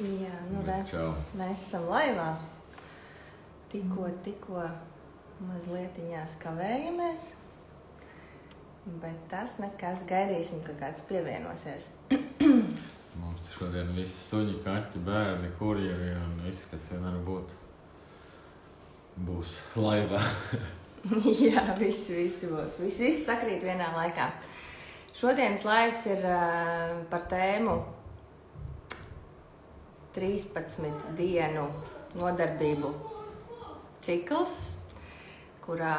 Jā, nu re, mēs esam laivā. Tikko mazlietiņās kavējamies, bet tas nekas, gaidīsim, ka kāds pievienosies. Mums šodien visi suņi, kaķi, bērni, kurjeri un viss, kas vienmēr būs laivā. Jā, visi būs. Visi sakrīt vienā laikā. Šodienas laivs ir par tēmu 13 dienu nodarbību cikls, kurā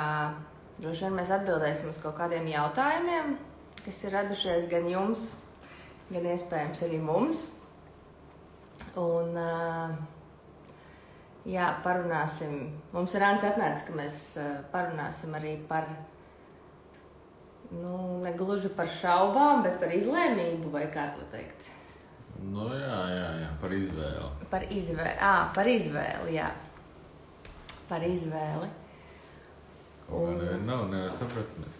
droši vien mēs atbildēsim uz kaut kādiem jautājumiem, kas ir radušies gan jums, gan iespējams arī mums. Un jā, parunāsim. Mums ir Ants atnācis, ka mēs parunāsim arī par, ne gluži par šaubām, bet par izlēmību, vai kā to teikt? Nu jā, par izvēli. Par izvēli, jā. Par izvēli. Nevar saprast.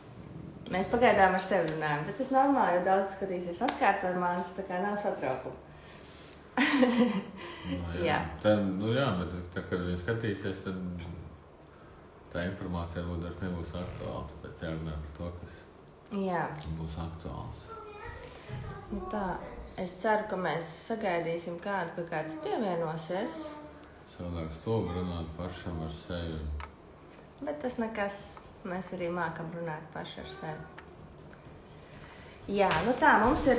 Mēs pagaidām ar sevi runājam, bet tas normāli, jo daudz skatīsies atkārtojumā, tā kā nav satraukuma. Jā. Bet tā, kad viņi skatīsies, tad tā informācija varbūt nebūs aktuāla, tāpēc jārunā par to, kas būs aktuāls. Nu tā, es ceru, ka mēs sagaidīsim kādu, ka kāds pievienosies. Savādāk stulbi runāt pašam ar sevi. Bet tas nekas, mēs arī mākam runāt paši ar sevi. Jā, nu tā, mums ir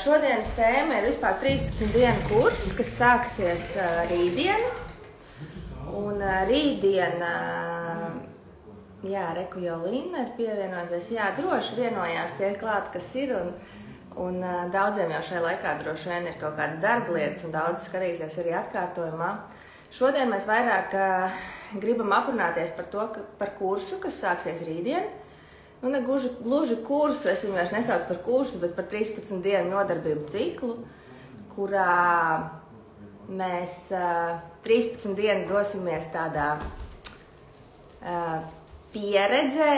šodienas tēma ir vispār 13 dienu kurs, kas sāksies rītdien. Un rītdien, reku jau Līna ir pievienojusies. Jā, droši vienojās tie klāt, kas ir, un daudziem jau šajā laikā droši vien ir kaut kādas darba lietas, un daudz skatīsies arī atkārtojumā. Šodien mēs vairāk gribam aprunāties par to, par kursu, kas sāksies rītdien. Ne gluži kursu, es viņu vairs nesaucu par kursu, bet par 13 dienu nodarbību ciklu, kurā mēs 13 dienas dosimies tādā pieredzē,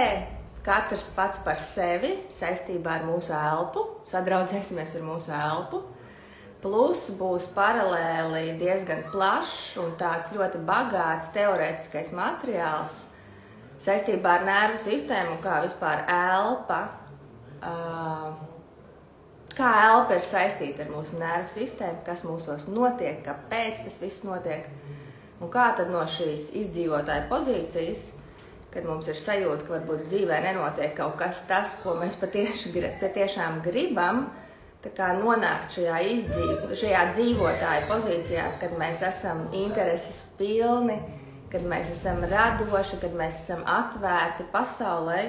katrs pats par sevi, saistībā ar mūsu elpu, sadraudzēsimies ar mūsu elpu, plus būs paralēli diezgan plašs un tāds ļoti bagāts teorētiskais materiāls, saistībā ar nervu sistēmu un kā vispār elpa, kā elpa ir saistīta ar mūsu nervu sistēmu, kas mūsos notiek, kāpēc tas viss notiek, un kā tad no šīs izdzīvotāja pozīcijas, kad mums ir sajūta, ka varbūt dzīvē nenotiek kaut kas tas, ko mēs patiešām gribam, tā kā nonākt šajā dzīvotāja pozīcijā, kad mēs esam intereses pilni, kad mēs esam radoši, kad mēs esam atvērti pasaulē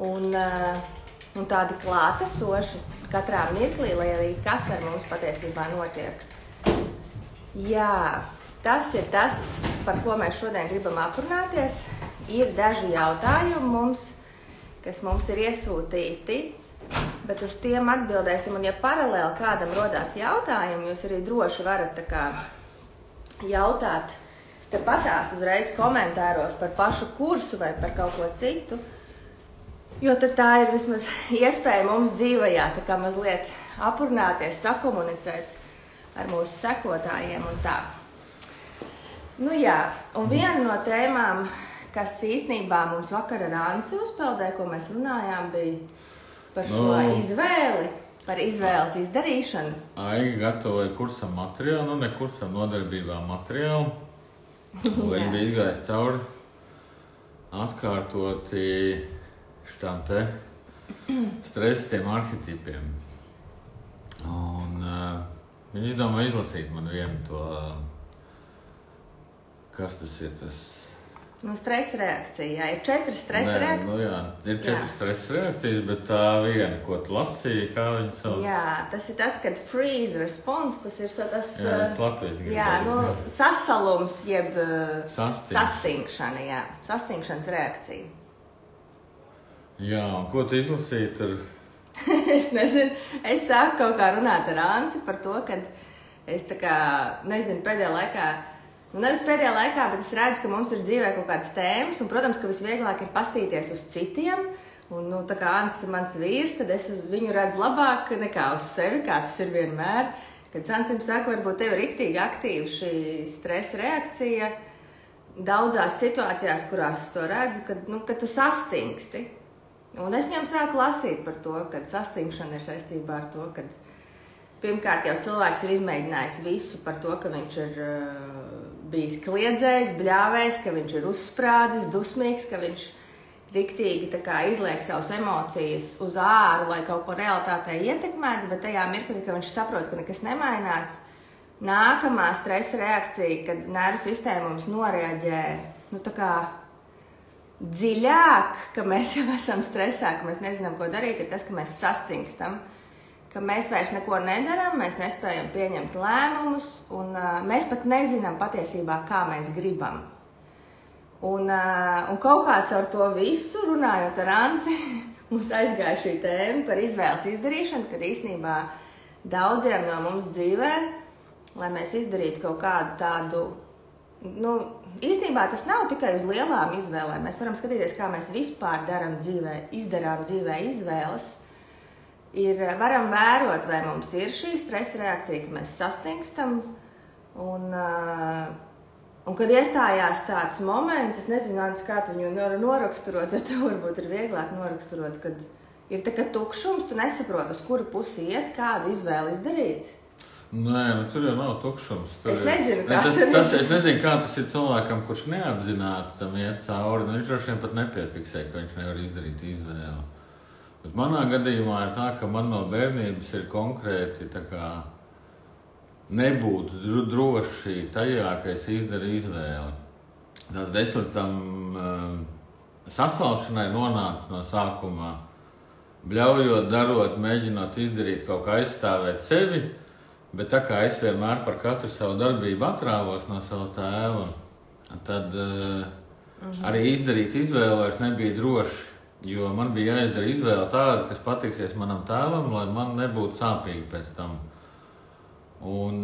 un tādi klātesoši katrā mirklī, lai arī kas ar mums patiesībā notiek. Jā, tas ir tas, par ko mēs šodien gribam aprunāties. Ir daži jautājumi mums, kas mums ir iesūtīti, bet uz tiem atbildēsim. Un ja paralēli kādam rodās jautājumi, jūs arī droši varat tā kā jautāt patās uzreiz komentāros par pašu kursu vai par kaut ko citu, jo tad tā ir vismaz iespēja mums dzīvajā tā kā mazliet aprunāties, sakomunicēt ar mūsu sekotājiem un tā. Nu jā, un viena no tēmām, kas īstenībā mums vakar ar Ansi uzpeldē, ko mēs runājām, bija par šo izvēli, par izvēles izdarīšanu. Aiga gatavoja kursam materiālu, ne kursam nodarbībām materiālu. Viņi bija izgājis cauri atkārtoti šitām te stresiem arhetipiem. Un viņi izdomāja izlasīt man vienu to, kas tas ir tas. Stresa reakcija, jā, ir 4 stresa reakcijas. Ir 4 stresa reakcijas, bet tā viena, ko tu lasīji, kā viņi sauc? Jā, tas ir tas, kad freeze response, tas ir tas... Jā, tas Latvijas gribēja. Jā, sasalums, jeb sastingšana, jā, sastingšanas reakcija. Jā, un ko tu izlasīji tur? Es nezinu, es sāku kaut kā runāt ar Ansi par to, kad es tā kā, nezinu, pēdējā laikā, nevis pēdējā laikā, bet es redzu, ka mums ir dzīvē kaut kādas tēmas, un, protams, ka visvieglāk ir pastīties uz citiem, un, tā kā Ansis ir mans vīrs, tad es uz viņu redzu labāk nekā uz sevi, kā tas ir vienmēr, Kad Sansim saka, varbūt tev ir riktīgi aktīva šī stresa reakcija daudzās situācijās, kurās es to redzu, kad tu sastingsti. Un es viņam sāku lasīt par to, ka sastingšana ir saistībā ar to, ka pirmkārt jau cilvēks ir izmēģinājis visu par to, ka viņš ir bijis kliedzējis, bļāvējis, ka viņš ir uzsprādzis, dusmīgs, ka viņš riktīgi izliek savas emocijas uz āru, lai kaut ko realitātē ietekmētu, bet tajā mirklī, ka viņš saprot, ka nekas nemainās, nākamā stresa reakcija, kad nervu sistēma mums noreaģē, dziļāk, ka mēs jau esam stresā, ka mēs nezinām, ko darīt, ir tas, ka mēs sastingstam, ka mēs vairs neko nedaram, mēs nespējam pieņemt lēmumus, un mēs pat nezinām patiesībā, kā mēs gribam. Un kaut kā caur to visu, runājot ar Anci, mums aizgāja šī tēma par izvēles izdarīšanu, kad īstenībā daudziem no mums dzīvē, lai mēs izdarītu kaut kādu tādu, īstenībā tas nav tikai uz lielām izvēlēm. Mēs varam skatīties, kā mēs vispār izdarām dzīvē izvēles. Varam vērot, vai mums ir šī stresa reakcija, ka mēs sastingstam, un kad iestājās tāds moments, es nezinu, Ants, kā tu viņu noraksturot, jo tev varbūt ir vieglāk noraksturot, kad ir tā kā tukšums, tu nesaproti, uz kuru pusi iet, kādu izvēli izdarīt. Nē, tur jau nav tukšums. Es nezinu, kā es nezinu, kā tas ir cilvēkam, kurš neapzināti tam iet cauri. Viņš droši vien pat nepiefiksē, ka viņš nevar izdarīt izvēli. Bet manā gadījumā ir tā, ka man no bērnības ir konkrēti tā kā nebūt droši tajā, ka es izdaru izvēli. Tātad es līdz tam sasalšanai nonācu no sākumā, bļaujot, darot, mēģinot izdarīt kaut kā aizstāvēt sevi, bet tā kā es vienmēr par katru savu darbību atrāvos no sava tēva, tad arī izdarīt izvēli vairs nebija droši, jo man bija jāizdara izvēle tāda, kas patiksies manam tēvam, lai man nebūtu sāpīgi pēc tam. Un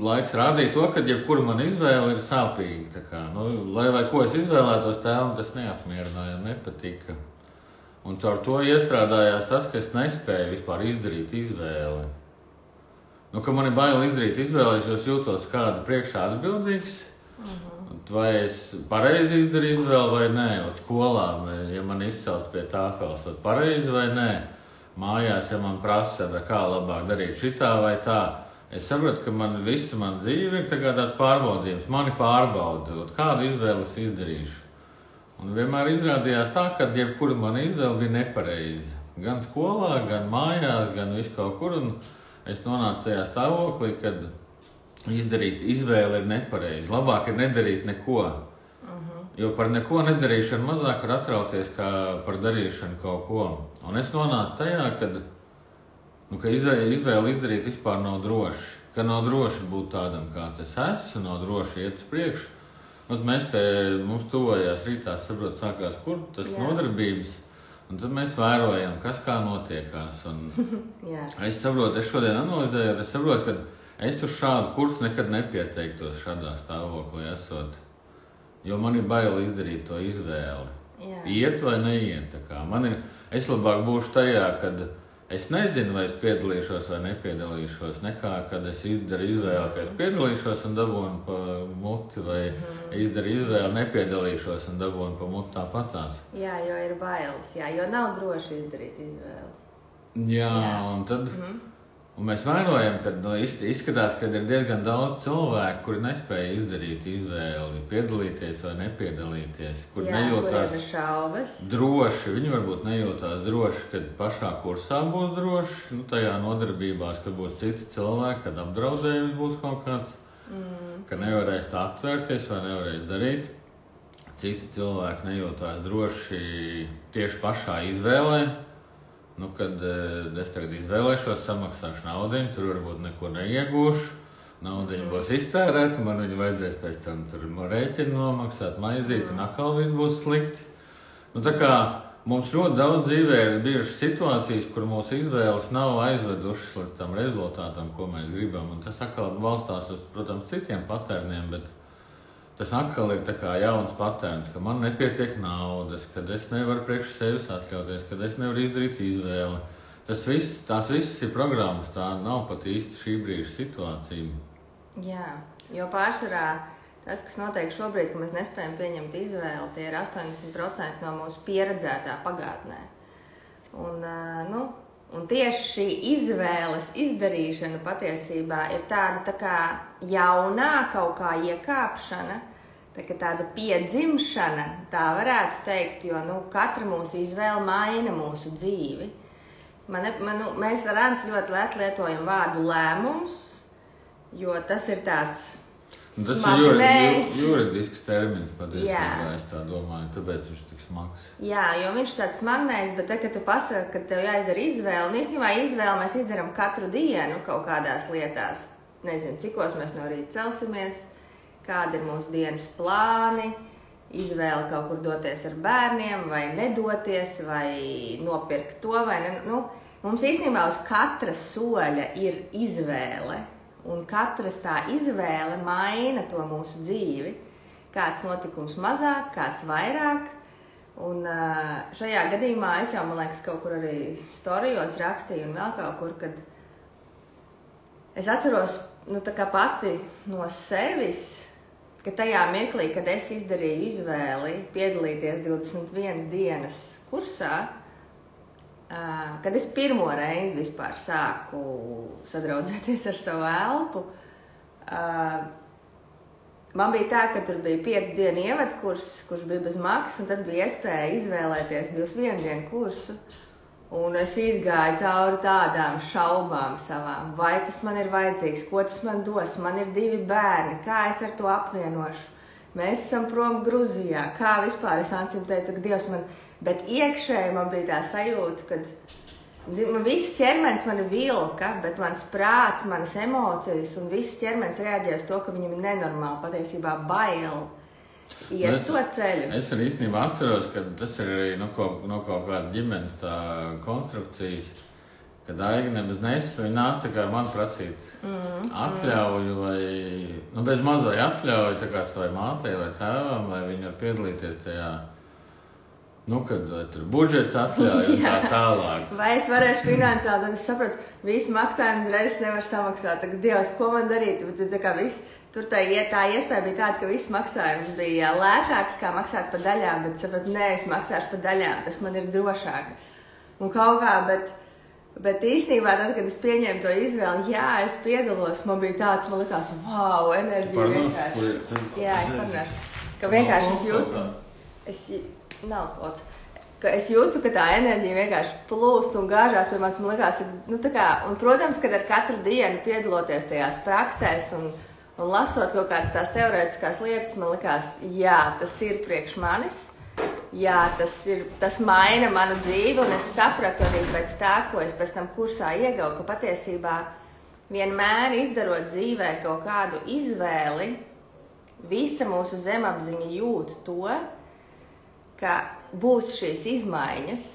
laiks rādīja to, ka jebkura mana izvēle ir sāpīga. Lai vai ko es izvēlētos, tēvam tas neapmierināja un nepatika. Un caur to iestrādājās tas, ka es nespēju vispār izdarīt izvēli. Ka man ir bail izdarīt izvēli, es jūtos kāda priekšā atbildīgs, vai es pareizi izdarīju izvēli vai nē, skolā, ja man izsauc pie tāfeles, tad pareizi vai nē. Mājās, ja man prasa, kā labāk darīt šitā vai tā, es saprotu, ka visa mana dzīve ir tāds pārbaudījums. Mani pārbauda, kādu izvēli es izdarīšu. Un vienmēr izrādījās tā, ka jebkura mana izvēle bija nepareiza. Gan skolā, gan mājās, gan visu kaut kur. Un es nonācu tajā stāvoklī, kad izdarīt izvēli ir nepareizi. Labāk ir nedarīt neko. Jo par neko nedarīšanu mazāk var atrauties kā par darīšanu kaut ko. Un es nonācu tajā, ka izvēle izdarīt vispār nav droši. Ka nav droši būt tādam, kāds es esmu, nav droši iet uz priekšu. Mums tuvojās rītā, saprot, sākās kur tas nodarbības. Un tad mēs vērojam, kas kā notiekās. Un es saprotu, es šodien analizēju, es saprotu, ka es uz šādu kursu nekad nepieteiktos šādā stāvoklī esot. Jo man ir bail izdarīt to izvēli. Iet vai neiet. Es labāk būšu tajā, kad es nezinu, vai es piedalīšos vai nepiedalīšos, nekā kad es izdaru izvēli, ka es piedalīšos un dabūnu pa muti, vai izdaru izvēli, nepiedalīšos un dabūnu pa muti tāpatās. Jā, jo ir bailes, jo nav droši izdarīt izvēli. Jā. Un tad... Un mēs vērojam, ka izskatās, ka ir diezgan daudz cilvēku, kuri nespēja izdarīt izvēli, piedalīties vai nepiedalīties, kur nejūtās droši. Viņi varbūt nejūtās droši, kad pašā kursā būs droši, tajā nodarbībās, kad būs citi cilvēki, kad apdraudējums būs kaut kāds, ka nevarēs tā atvērties vai nevarēs darīt. Citi cilvēki nejūtās droši tieši pašā izvēlē. Kad es tagad izvēlēšos, samaksāšu naudiņu, tur varbūt neko neiegūšu, naudiņu būs iztērēta, man viņu vajadzēs pēc tam tur rēķinu nomaksāt, maizīt, un atkal viss būs slikti. Tā kā mums ļoti daudz dzīvē ir bijušas situācijas, kur mūsu izvēles nav aizvedušas līdz tam rezultātam, ko mēs gribam, un tas atkal balstās uz, protams, citiem patērniem, bet tas atkal ir tā kā jauns patērns, ka man nepietiek naudas, kad es nevaru priekš sevis atļauties, kad es nevaru izdarīt izvēli. tās visas ir programmas, tā nav pat īsti šī brīža situācija. Jā, jo pārsvarā tas, kas notiek šobrīd, ka mēs nespējam pieņemt izvēli, tie ir 80% no mūsu pieredzētā pagātnē. Un tieši šī izvēles izdarīšana patiesībā ir tāda tā kā jaunā kaut kā iekāpšana, tāda piedzimšana, tā varētu teikt, jo katra mūsu izvēle maina mūsu dzīvi. Mēs ar Anci ļoti lietojam vārdu lēmums, jo tas ir tāds smagnējs. Tas ir juridisks termins patiesībā, es tā domāju, tāpēc viņš tik smags. Jā, jo viņš tāds smagnējs, bet kad tu pasaki, ka tev jāizdara izvēle, un īstenībā izvēle mēs izdaram katru dienu kaut kādās lietās. Nezinu, cikos mēs no rīta celsimies, kādi ir mūsu dienas plāni, izvēle kaut kur doties ar bērniem, vai nedoties, vai nopirkt to, vai ne. Mums īstenībā uz katra soļa ir izvēle, un katras tā izvēle maina to mūsu dzīvi. Kāds notikums mazāk, kāds vairāk. Un šajā gadījumā es jau, man liekas, kaut kur arī storijos rakstīju un vēl kaut kur, kad es atceros, tā kā pati no sevis, ka tajā mirklī, kad es izdarīju izvēli piedalīties 21 dienas kursā, kad es pirmo reizi vispār sāku sadraudzēties ar savu elpu, man bija tā, ka tur bija 5 dienu ievadkurs, kurš bija bez maksas, un tad bija iespēja izvēlēties 21 dienu kursu. Un es izgāju cauri tādām šaubām savām, vai tas man ir vajadzīgs, ko tas man dos, man ir 2 bērni, kā es ar to apvienošu. Mēs esam prom Gruzijā, kā vispār es Ancim teicu, ka Dievs man, bet iekšēji man bija tā sajūta, kad viss ķermenis mani vilka, bet mans prāts, manas emocijas un viss ķermenis reaģēja uz to, ka viņam ir nenormāli patiesībā bail. Iet to ceļu. Es arī īstenībā atceros, ka tas ir arī no kaut kāda ģimenes tā konstrukcijas, kad Aiga nemaz nespēja nākt tā kā man prasīt atļauju vai, bez mazai atļauju tā kā savai mātei vai tēvam, vai viņi var piedalīties tajā, kad vai tur budžets atļauj un tā tālāk. Vai es varēšu finansiāli, tad es sapratu, visu maksājumu reizes nevar samaksāt, tagad Dievs, ko man darīt, bet tā kā viss. Tur tā iespēja bija tāda, ka viss maksājums bija lētāks, kā maksāt pa daļām, bet sapratu, nē, es maksāšu pa daļām, tas man ir drošāk. Un kaut kā, bet īstenībā tad, kad es pieņēmu to izvēli, jā, es piedalos, man bija tāds, man likās, wow, enerģija vienkārši. Jā, es parunāšu, ka vienkārši es jūtu, ka tā enerģija vienkārši plūst un gāžās pie manis, man likās, un, protams, kad ar katru dienu piedaloties tajās praksēs un lasot kaut kādas tās teorētiskās lietas, man likās, jā, tas ir priekš manis, jā, tas maina manu dzīvi, un es sapratu arī pēc tā, ko es pēc tam kursā ieguvu, ka patiesībā vienmēr izdarot dzīvē kaut kādu izvēli, visa mūsu zemapziņa jūt to, ka būs šīs izmaiņas,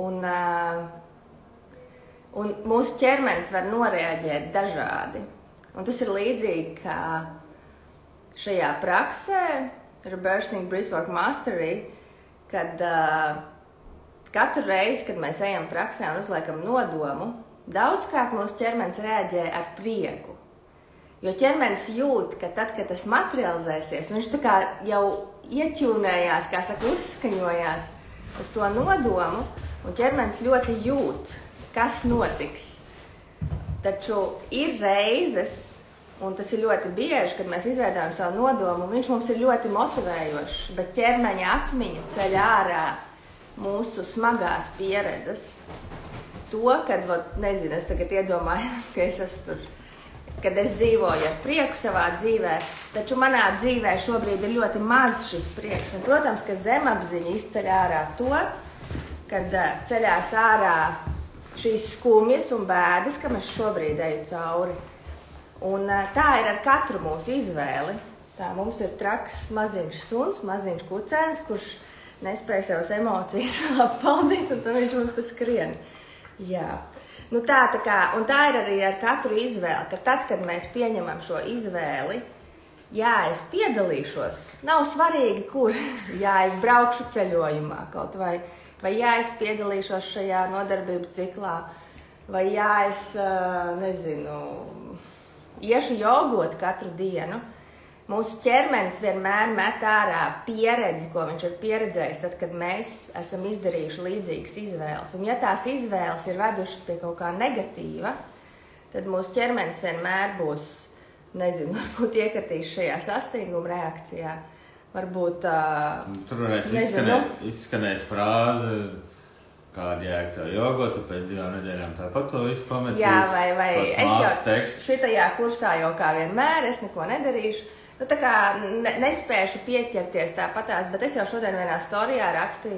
un mūsu ķermenis var noreaģēt dažādi. Un tas ir līdzīgi, kā šajā praksē, Reversing Breathwork Mastery, kad katru reizi, kad mēs ejam praksē un uzliekam nodomu, daudzkārt mūsu ķermenis reaģē ar prieku. Jo ķermenis jūt, ka tad, kad tas materializēsies, viņš tā kā jau ieķūnējās, kā saka, uzskaņojās uz to nodomu, un ķermenis ļoti jūt, kas notiks. Taču ir reizes, un tas ir ļoti bieži, kad mēs izveidojam savu nodomu, un viņš mums ir ļoti motivējošs, bet ķermeņa atmiņa ceļ ārā mūsu smagās pieredzes. To, kad, nezinu, es tagad iedomājos, ka es esmu tur, kad es dzīvoju ar prieku savā dzīvē, taču manā dzīvē šobrīd ir ļoti maz šis prieks. Un, protams, ka zemapziņa izceļ ārā to, kad ceļās ārā šīs skumjas un bēdas, kam es šobrīd eju cauri. Un tā ir ar katru mūsu izvēli. Tā mums ir traks maziņš suns, maziņš kucēns, kurš nespēja savas emocijas vēl apvaldīt, un tad viņš mums tas skrien. Jā. Un tā ir arī ar katru izvēli, ka tad, kad mēs pieņemam šo izvēli, jā, es piedalīšos, nav svarīgi, kur, jā, es braukšu ceļojumā kaut vai, vai jā, es piedalīšos šajā nodarbību ciklā, vai jā, es, nezinu, iešu jogot katru dienu. Mūsu ķermenis vienmēr met ārā pieredzi, ko viņš ir pieredzējis, tad, kad mēs esam izdarījuši līdzīgas izvēles. Un ja tās izvēles ir vedušas pie kaut kā negatīva, tad mūsu ķermenis vienmēr būs, nezinu, varbūt iekritīs šajā sastinguma reakcijā. Varbūt, tur varēs izskanējis frāze, kāda jēga tev jogot, tu pēc 2 nedēļām tāpat to visu pametīs. Jā, vai es jau šitajā kursā jau kā vienmēr, es neko nedarīšu. Nu, tā kā nespēšu pieķerties tāpatās, bet es jau šodien vienā storijā rakstīju,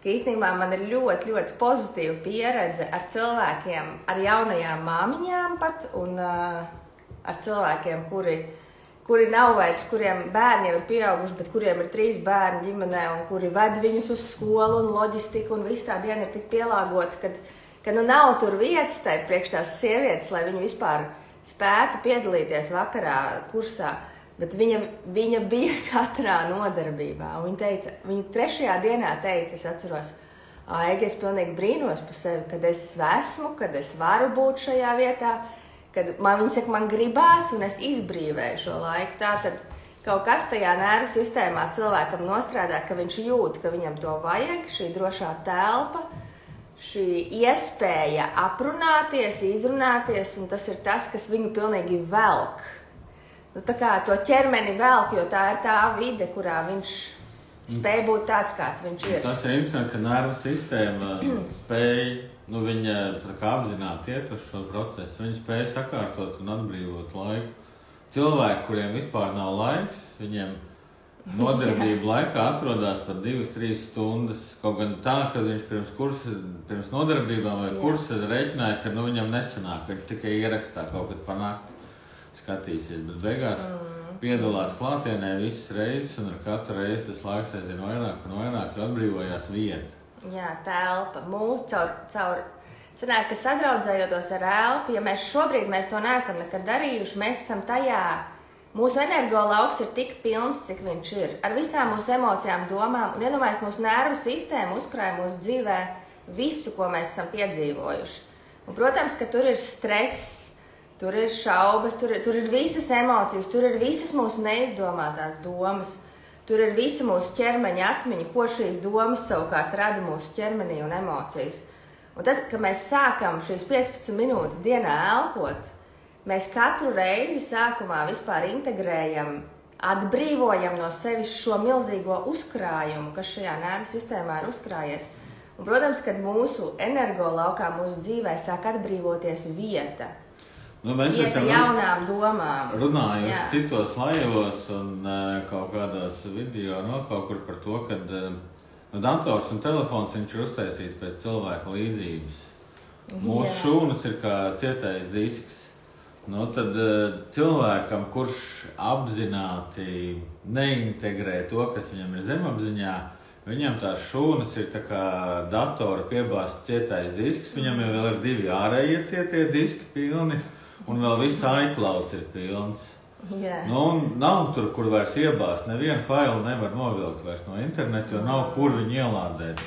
ka īstenībā man ir ļoti, ļoti pozitīva pieredze ar cilvēkiem, ar jaunajām māmiņām pat, un ar cilvēkiem, kuri nav vairs, kuriem bērni jau ir pieauguši, bet kuriem ir 3 bērni ģimenē, un kuri ved viņus uz skolu un loģistiku, un viss tā diena ir tik pielāgota, ka nu nav tur vietas tai priekš tās sievietes, lai viņi vispār spētu piedalīties vakarā kursā. Bet viņa bija katrā nodarbībā. Viņa 3. dienā teica, es atceros, Aiga, es pilnīgi brīnos par sevi, kad es esmu, kad es varu būt šajā vietā, kad viņa saka, man gribās un es izbrīvēju šo laiku. Tātad kaut kas tajā nervu sistēmā cilvēkam nostrādā, ka viņš jūt, ka viņam to vajag, šī drošā telpa, šī iespēja aprunāties, izrunāties, un tas ir tas, kas viņu pilnīgi velk. Nu, tā kā to ķermeni velk, jo tā ir tā vide, kurā viņš spēj būt tāds, kāds viņš ir. Tas ir interesanti, ka nervu sistēma spēj, viņa tā kā apzināti iet uz šo procesu, viņa spēj sakārtot un atbrīvot laiku. Cilvēki, kuriem vispār nav laiks, viņiem nodarbību laikā atrodas pat 2-3 stundas. Kaut gan tā, ka viņš pirms nodarbībām vai kursa rēķināja, ka viņam nesanāk, viņš tikai ierakstā kaut kad panākt. Skatīsies, bet beigās piedalās klātienē visas reizes, un ar katru reizi tas laiks aizvien vairāk un vairāk, jo atbrīvojās vieta. Jā, telpa. Sanāk, ka sadraudzējoties ar elpu, ja šobrīd mēs to neesam nekad darījuši, mēs esam tajā, mūsu energolauks ir tik pilns, cik viņš ir, ar visām mūsu emocijām, domām, un iedomājies, mūsu nervu sistēma uzkrāja mūsu dzīvē visu, ko mēs esam piedzīvojuši. Un, protams, ka tur ir stress, tur ir šaubas, tur ir visas emocijas, tur ir visas mūsu neizdomātās domas, tur ir visa mūsu ķermeņa atmiņa, ko šīs domas savukārt rada mūsu ķermenī un emocijas. Un tad, kad mēs sākam šīs 15 minūtes dienā elpot, mēs katru reizi sākumā vispār integrējam, atbrīvojam no sevis šo milzīgo uzkrājumu, kas šajā nervu sistēmā ir uzkrājies. Un, protams, kad mūsu energolaukā, mūsu dzīvē sāk atbrīvoties vieta. Mēs esam jaunām domām. Runājuši citos laivos un kaut kādās video kaut kur par to, ka dators un telefons viņš ir uztaisīts pēc cilvēka līdzības. Mūsu šūnas ir kā cietais disks. Tad cilvēkam, kurš apzināti neintegrē to, kas viņam ir zemapziņā, viņam tās šūnas ir tā kā datora piebāzts cietais disks, viņam jau vēl ir 2 ārējie cietie diski pilni. Un vēl viss iClouds ir pilns. Un nav tur, kur vairs iebāzt. Nevienu failu nevar novilkt vairs no interneta, jo nav kur viņu ielādēt.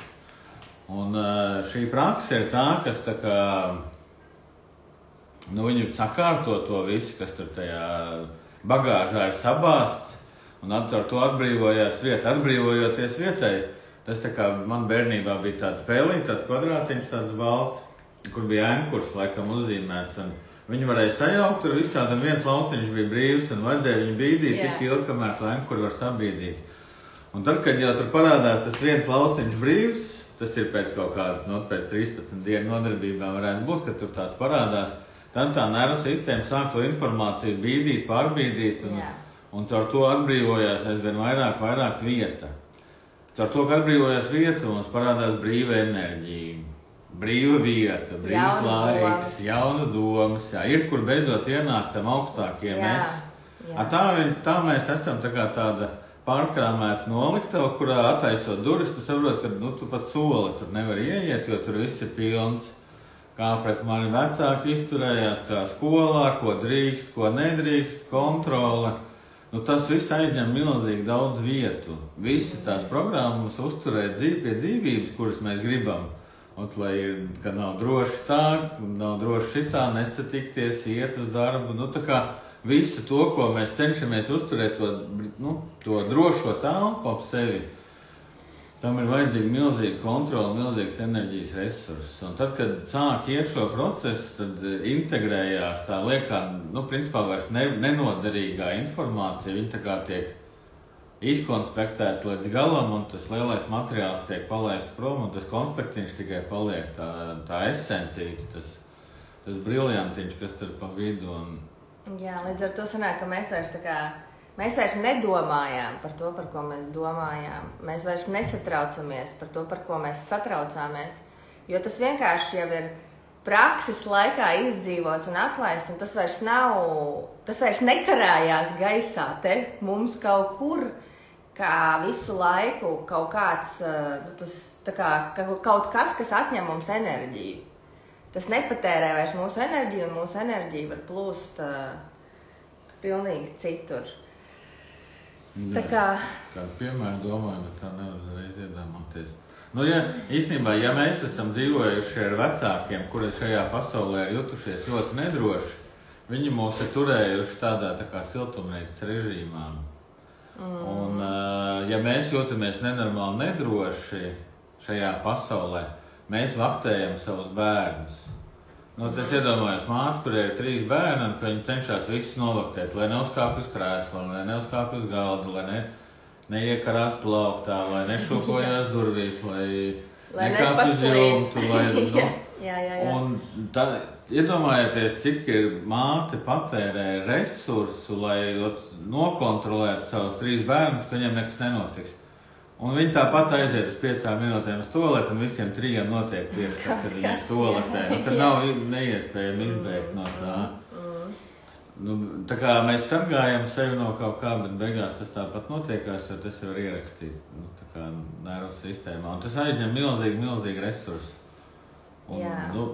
Un šī praksa ir tā, kas tā kā, viņi sakārto to visu, kas tur tajā bagāžā ir sabāsts, un ar to atbrīvojās vieta. Atbrīvojoties vietai, tas tā kā man bērnībā bija tāds spēlīt, tāds kvadrātiņš, tāds balts, kur bija ankurs laikam uzzīmēts, un viņi varēja sajaukt tur visādi, un viens lauciņš bija brīvs, un vajadzēja viņu bīdīt tik ilgi, kamēr to ankuru var sabīdīt. Un tad, kad jau tur parādās tas viens lauciņš brīvs, tas ir pēc kaut kādas, pēc 13 dienu nodarbībām varētu būt, kad tur tās parādās, tad tā nervu sistēma sāk to informāciju bīdīt, pārbīdīt, un caur to atbrīvojās aizvien vairāk vieta. Caur to, ka atbrīvojās vieta, mums parādās brīva enerģija. Brīva vieta, brīvs laiks, jaunas domas, ir kur beidzot ienākt tam augstākiem es. Tā mēs esam tāda pārkrāmēta noliktava, kurā attaisot durvis, tu saproti, ka tu pat soli tur nevar ieiet, jo tur viss ir pilns. Kā pret mani vecāki izturējās, kā skolā, ko drīkst, ko nedrīkst, kontrole. Nu, tas viss aizņem milzīgi daudz vietu. Visi tās programmas uzturēt pie dzīvības, kuras mēs gribam. Un, lai ir, ka nav droši tā, nav droši šitā, nesatikties, iet uz darbu. Nu, tā kā visu to, ko mēs cenšamies uzturēt, to drošo telpu ap sevi, tam ir vajadzīga milzīga kontrola, milzīgs enerģijas resurss. Un tad, kad sāk iet šo procesu, tad integrējās tā liekā, principā vairs nenoderīgā informācija, viņa tā kā tiek izkonspektēta līdz galam, un tas lielais materiāls tiek palaists prom, un tas konspektiņš tikai paliek tā esencīte, tas briljantiņš, kas tur pa vidu. Jā, līdz ar to sanāk, ka mēs vairs nedomājām par to, par ko mēs domājām. Mēs vairs nesatraucamies par to, par ko mēs satraucāmies. Jo tas vienkārši jau ir prakses laikā izdzīvots un atlaists, un tas vairs nekarājās gaisā te mums kaut kur, kā visu laiku kaut kāds, kaut kas, kas atņem mums enerģiju. Tas nepatērē vairs mūsu enerģiju, un mūsu enerģija var plūst pilnīgi citur. Jā, kā piemēram domāju, bet tā nevar uzreiz iedomāties. Īstenībā, ja mēs esam dzīvojuši ar vecākiem, kuri šajā pasaulē ir jutušies ļoti nedroši, viņi mūs ir turējuši tādā tā kā siltumnīcas režīmā. Un, ja mēs jūtamies nenormāli nedroši šajā pasaulē, mēs vaktējam savus bērnus. Es iedomājos māti, kurai ir 3 bērni, un ka viņi cenšas visus novaktēt, lai neuzkāpj uz krēsla, lai neuzkāpj uz galda, lai neiekarās plauktā, lai nešūkojās durvīs, lai nekāpj uz jumtu. Un iedomājieties, cik ir māte patērē resursu, lai nokontrolētu savus 3 bērnus, ka viņiem nekas nenotiks. Un viņi tāpat aiziet uz 5 minūtēm uz toaletu, un visiem 3 notiek tieši tā, kad viņi ir toaletē. Tad nav neiespējami izbēgt no tā. Tā kā mēs sargājam sevi no kaut kā, bet beigās tas tāpat notiekās, jo tas jau ir ierakstīts tā kā nervu sistēmā. Un tas aizņem milzīgi resursi.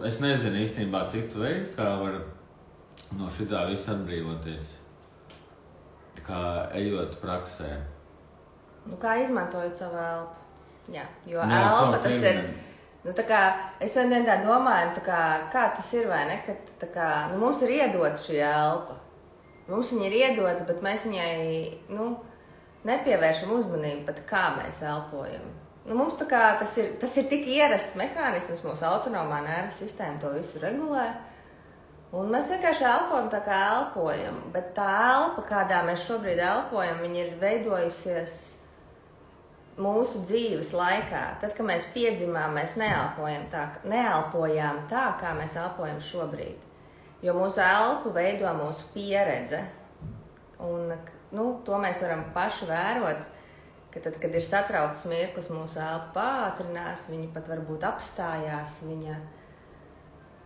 Es nezinu īstenībā citu veidu, kā var no šitā visu atbrīvoties, kā ejot praksē. Kā izmantojot savu elpu. Jā, jo elpa tas ir, es vienmēr tā domāju, kā tas ir, vai ne, ka mums ir iedota šī elpa. Mums viņa ir iedota, bet mēs viņai, nepievēršam uzmanību pat kā mēs elpojam. Mums tas ir tik ierasts mehānisms, mūsu autonomā nervu sistēma to visu regulē. Un mēs vienkārši elpojam tā kā elpojam, bet tā elpa, kādā mēs šobrīd elpojam, viņa ir veidojusies mūsu dzīves laikā. Tad, kad mēs piedzimām, mēs neelpojām tā, kā mēs elpojam šobrīd. Jo mūsu elpu veido mūsu pieredze. Un to mēs varam paši vērot, ka tad, kad ir satraukts mirklis, mūsu elpa pātrinās, viņa pat varbūt apstājās, viņa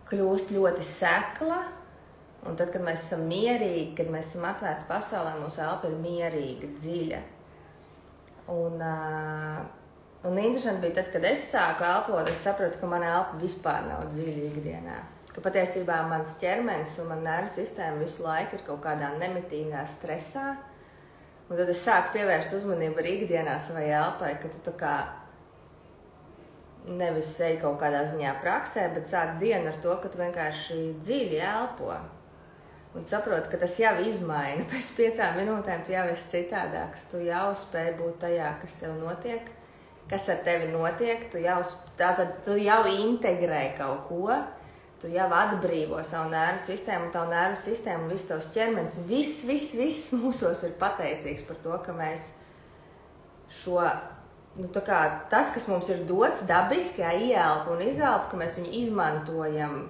kļūst ļoti sekla. Un tad, kad mēs esam mierīgi, kad mēs esam atvērti pasaulē, mūsu elpa ir mierīga, dziļa. Un interesanti bija tad, kad es sāku elpot, es sapratu, ka mana elpa vispār nav dziļa ikdienā. Ka patiesībā mans ķermenis un man nervu sistēma visu laiku ir kaut kādā nemitīgā stresā. Un tad es sāku pievērst uzmanību arī ikdienā savai elpai, ka tu tā kā nevis ej kaut kādā ziņā praksē, bet sāc dienu ar to, ka tu vienkārši dziļi elpo. Un saproti, ka tas jau izmaina. Pēc 5 minūtēm tu jau esi citādāks. Tu jau spēj būt tajā, kas tev notiek, kas ar tevi notiek. Tu jau integrē kaut ko. Tu jau atbrīvo savu nervu sistēmu, un tavu nervu sistēmu, un viss tavs ķermenis. Viss mūsos ir pateicīgs par to, ka mēs šo, tas, kas mums ir dots dabiski, ieelpa un izelpa, ka mēs viņu izmantojam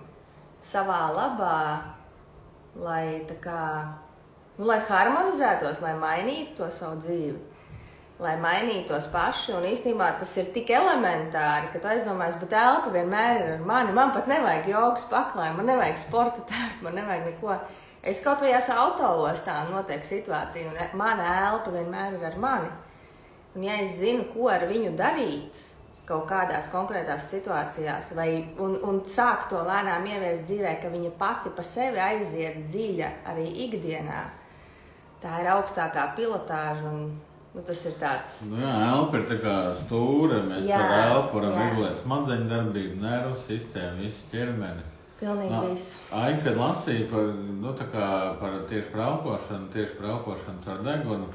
savā labā, lai harmonizētos, lai mainītu to savu dzīvi, lai mainītos paši. Un īstenībā tas ir tik elementāri, ka tu aizdomājies, bet elpa vienmēr ir ar mani. Man pat nevajag jogas paklāju, man nevajag sporta tērpu, man nevajag neko. Es kaut vai esmu autoostā, notiek situācija, un mana elpa vienmēr ir ar mani. Un ja es zinu, ko ar viņu darīt kaut kādās konkrētās situācijās, un sāk to lēnām ieviest dzīvē, ka viņa pati pa sevi aiziet dziļa arī ikdienā, tā ir augstākā pilotāža un tas ir tāds. Nu jā, elpa ir tā kā stūra, mēs ar elpu varam regulēt smadzeņu darbību, nervu sistēmu, visu ķermeni. Pilnīgi visu. Aigi, kad lasīju par tieši praukošanu caur degunu,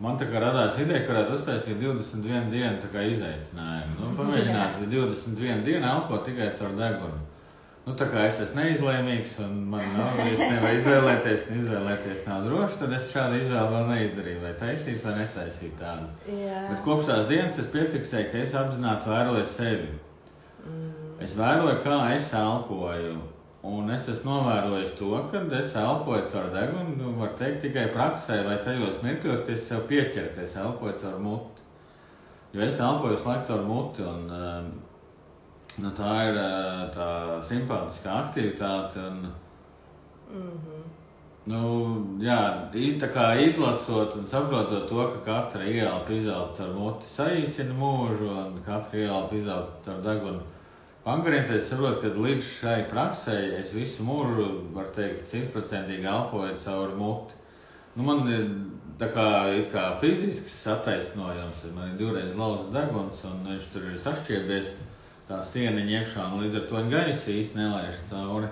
man tā kā radās ideja, ka varētu uztaisīt 21 dienu tā kā izaicinājumu. Pamēģināt 21 dienu elpot tikai caur degunu. Tā kā es esmu neizlēmīgs un man es nevaru izvēlēties nav droši, tad es šādu izvēli vēl neizdarīju, vai taisīt vai netaisīt tādu. Bet kopš tās dienas es piefiksēju, ka es apzināti vēroju sevi. Es vēroju, kā es elpoju. Un es esmu novērojis to, ka es elpoju caur degunu, var teikt tikai praksē vai tajos mirkļos, ka es sev pieķeru, ka es elpoju caur muti. Jo es elpoju visu laiku caur muti un tā ir tā simpātiskā aktivitāte un tā kā izlasot un saprotot to, ka katra ieelpa izelpa caur muti saīsina mūžu un katra ieelpa izelpa caur degunu pagarina, es saprotu, ka līdz šai praksē es visu mūžu, var teikt, 100% elpoju caur muti. Man ir tā kā fizisks attaisnojums, man ir 2 reizes lauzts deguns un viņš tur ir sašķiebies tā sieniņa iekšā, un līdz ar to gaisa īsti nelaiž cauri.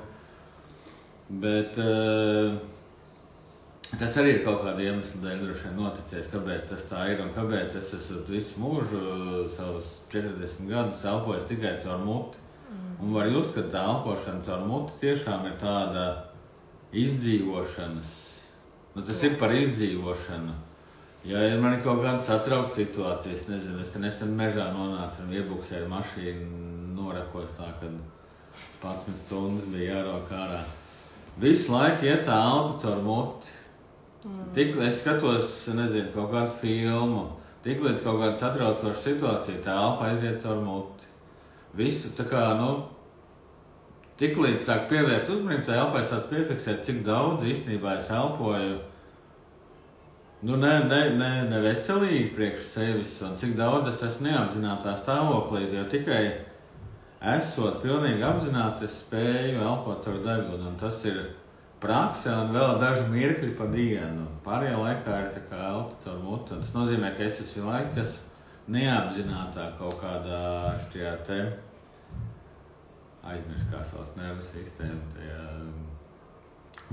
Bet tas arī ir kaut kāda iemesla dēļ droši vien noticies, kāpēc tas tā ir un kāpēc es esmu visu mūžu, savus 40 gadus elpojis tikai caur muti. Un var just, ka tā elpošana caur muti tiešām ir tāda izdzīvošanas. Tas ir par izdzīvošanu. Ja man ir kaut kāda satraukta situācija, es nezinu, es nesen mežā nonācu un iebuksēju mašīnu norakos tā, kad 11 stundas bija jārok ārā. Visu laiku iet tā elpa caur muti. Tik es skatos, nezinu, kaut kādu filmu, tik līdz kaut kāda satraucoša situācija, tā elpa aiziet caur muti. Visu tā kā, tik līdz sāk pievērst uzmanību, tā elpai sāc piefiksēt, cik daudz īstenībā es elpoju. Ne veselīgi priekš sevis, un cik daudz es esmu neapzinātā stāvoklī, jo tikai esot pilnīgi apzināts, es spēju elpot caur degunu, un tas ir prakse un vēl daži mirkļi pa dienu. Pārējā laikā ir tā kā elpa caur muti, un tas nozīmē, ka es esmu laikas neapzinātā kaut kādā šķijā te aizmirst kā savas nervu sistēmu, tajā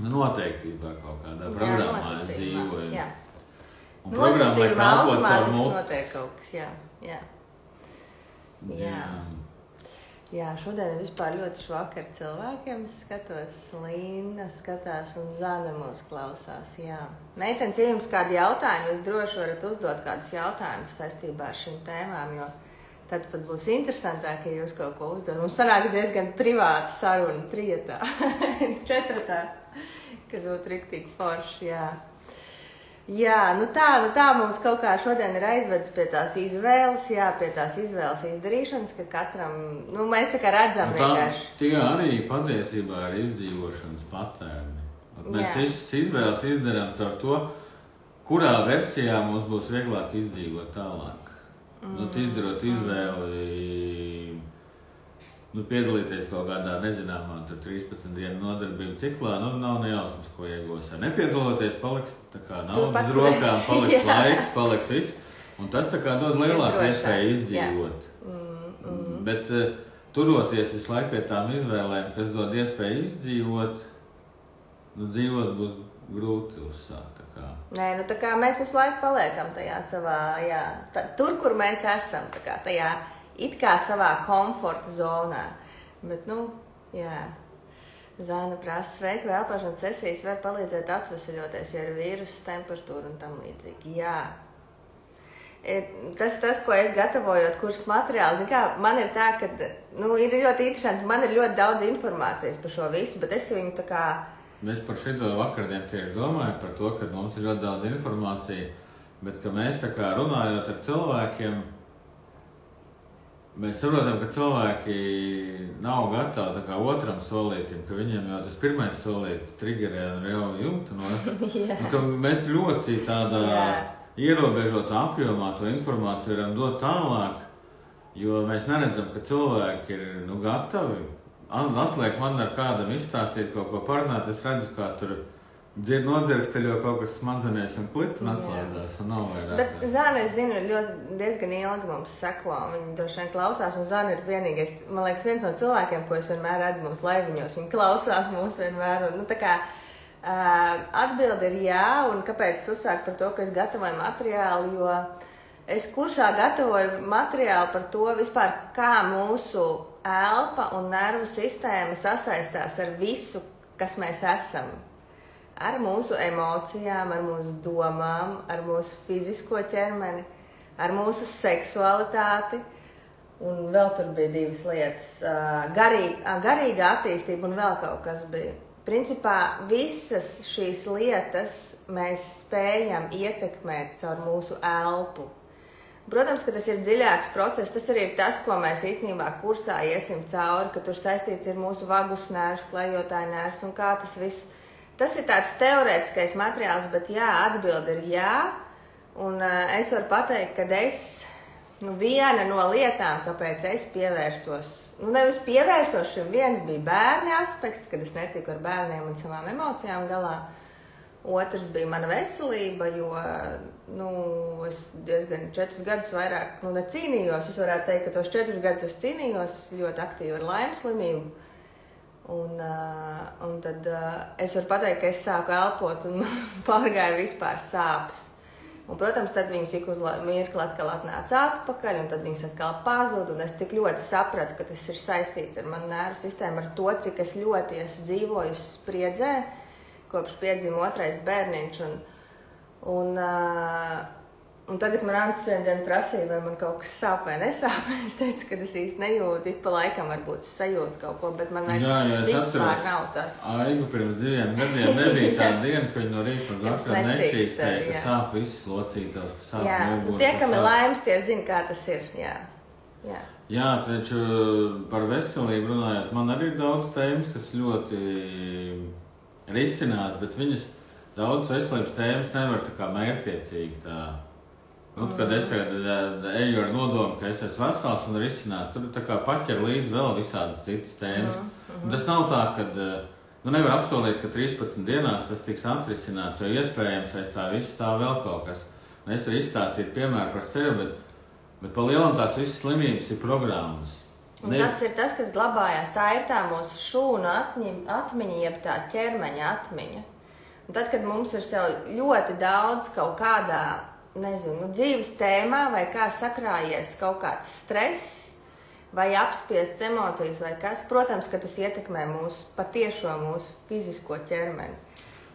noteiktībā kaut kādā programmā es dzīvoju. Un nosacījumā automātiski notiek kaut kas, Jā, šodien ir vispār ļoti švaki ar cilvēkiem. Es skatos, Līna skatās un Zana mūs klausās, Meitenes, ja jums kādi jautājumi, jūs droši varat uzdot kādus jautājumus saistībā ar šīm tēmām, jo tad pat būs interesantāk, ja jūs kaut ko uzdod. Mums sanāks diezgan privāta saruna trietā, 4, kas būtu riktīgi forši, tā mums kaut kā šodien ir aizvedis pie tās izvēles, pie tās izvēles izdarīšanas, ka katram, mēs tā kā redzam vienkārši. Tie arī patiesībā ir izdzīvošanas patērni. Mēs visas izvēles izdarām caur to, kurā versijā mums būs vieglāk izdzīvot tālāk. Izdarot izvēli, piedalīties kaut kādā nezināmā 13 dienu nodarbību ciklā, nav nejausmas, ko iegūs. Nepiedaloties, paliks tā kā naudas rokām, paliks laiks, paliks viss. Un tas tā kā dod lielāku iespēju izdzīvot. Bet turoties visu laiku pie tām izvēlēm, kas dod iespēju izdzīvot, dzīvot būs grūti uzsākt. Nē, tā kā mēs visu laiku paliekam tajā savā, tur, kur mēs esam, tā kā tajā it kā savā komforta zonā. Bet, Zana prasa, sveiki, vai elpošanas sesijas var palīdzēt atvesaļoties, ja ir vīrusu temperatūra un tam līdzīgi. Tas, ko es gatavojot kursus materiālus, man ir tā, ka, ir ļoti interesanti, man ir ļoti daudz informācijas par šo visu, bet es viņu tā kā... Es par šito vakardien tieši domāju par to, ka mums ir ļoti daudz informācija, bet ka mēs tā kā runājot ar cilvēkiem, mēs saprotam, ka cilvēki nav gatavi tā kā otram solītim, ka viņiem jau tas pirmais solīts triggerē un jau jumta nost. Ka mēs ļoti tādā ierobežotā apjomā to informāciju varam dot tālāk, jo mēs neredzam, ka cilvēki ir gatavi. Atliek man ar kādam izstāstīt kaut ko parunāt, es redzu, kā tur Nodzirksteļo kaut kas smadzenēs un klikt un atslēdzās un nav vairāk. Bet Zana, es zinu, diezgan ilgi mums seko, viņi droši vien klausās, un Zana ir vienīgais, man liekas, viens no cilvēkiem, ko es vienmēr redzu mūsu laiviņos, viņi klausās mūs vienmēr, un, tā kā atbilde ir jā, un kāpēc es uzsāku par to, ka es gatavoju materiālu, jo es kursā gatavoju materiālu par to vispār, kā mūsu elpa un nervu sistēma sasaistās ar visu, kas mēs esam. Ar mūsu emocijām, ar mūsu domām, ar mūsu fizisko ķermeni, ar mūsu seksualitāti. Un vēl tur bija divas lietas. Garīga attīstība un vēl kaut kas bija. Principā visas šīs lietas mēs spējam ietekmēt caur mūsu elpu. Protams, ka tas ir dziļāks process, tas arī ir tas, ko mēs īstenībā kursā iesim cauri, ka tur saistīts ir mūsu vagus nervs, klejotāja nervs un kā tas viss. Tas ir tāds teorētiskais materiāls, bet jā, atbilde ir jā. Un es varu pateikt, ka viena no lietām, kāpēc es pievērsos, nevis pievērsos šim, viens bija bērni aspekts, kad es netiku ar bērniem un savām emocijām galā. Otrs bija mana veselība, jo, es diezgan 4 gadus vairāk, necīnījos. Es varētu teikt, ka tos 4 gadus es cīnījos ļoti aktīvi ar laimes slimību. Un tad es varu pateikt, ka es sāku elpot un pārgāju vispār sāpes. Un, protams, tad viņas ik uz mirkli atkal atnāca atpakaļ, un tad viņas atkal pazuda, un es tik ļoti sapratu, ka tas ir saistīts ar manu nervu sistēmu, ar to, cik es ļoti esmu dzīvojusi spriedzē, kopš piedzima 2. bērniņš. Un tagad man Ants viendien prasīja, vai man kaut kas sāp vai nesāp. Es teicu, ka es īsti nejūtu, pa laikam varbūt sajūtu kaut ko, bet man vispār nav tas. Aigu pirms 2 gadiem nebija tāda diena, ka viņi no rīta un vakar nečīkstēja, ka sāp viss locītās, ka sāp muguras. Tie, kam ir laimes, tie zina, kā tas ir. Jā, taču par veselību runājot, man arī ir daudz tēmas, kas ļoti risinās, bet viņas daudz veselības tēmas nevar tā kā mērķtiecīgi tā. Kad es tagad eju ar nodomu, ka es esmu vesels un risinās, tur tā kā paķer līdz vēl visādas citas tēmas. Tas nav tā, ka nevar apsolīt, ka 13 dienās tas tiks atrisināts, jo iespējams aiz tā viss tā vēl kaut kas. Es varu izstāstīt piemēru par sevi, bet pa lielam tās visas slimības ir programmas. Un tas ir tas, kas glabājās. Tā ir tā mūsu šūna atmiņa, jeb tā ķermeņa atmiņa. Un tad, kad mums ir sev ļoti daudz kaut kādā dzīves tēmā vai kā sakrājies kaut kāds stress vai apspiestas emocijas vai kas, protams, ka tas ietekmē patiešo mūsu fizisko ķermeni.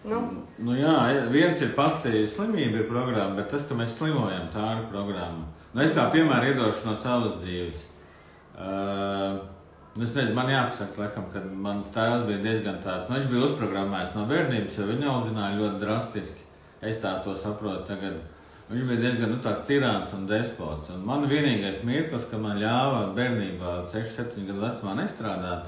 Jā, viens ir pati slimība ir programma, bet tas, ka mēs slimojam, tā ir programma. Es kā piemēru iedošu no savas dzīves. Es nezinu, man jāpasaka, laikam, kad mans tēvs bija diezgan tāds, viņš bija uzprogrammēts no bērnības, jo viņu audzināja ļoti drastiski. Es tā to saprotu tagad. Viņš bija diezgan tāds tirāns un despots. Un man vienīgais mirklis, ka man ļāva bērnībā 6-7 gadu vecumā nestrādāt,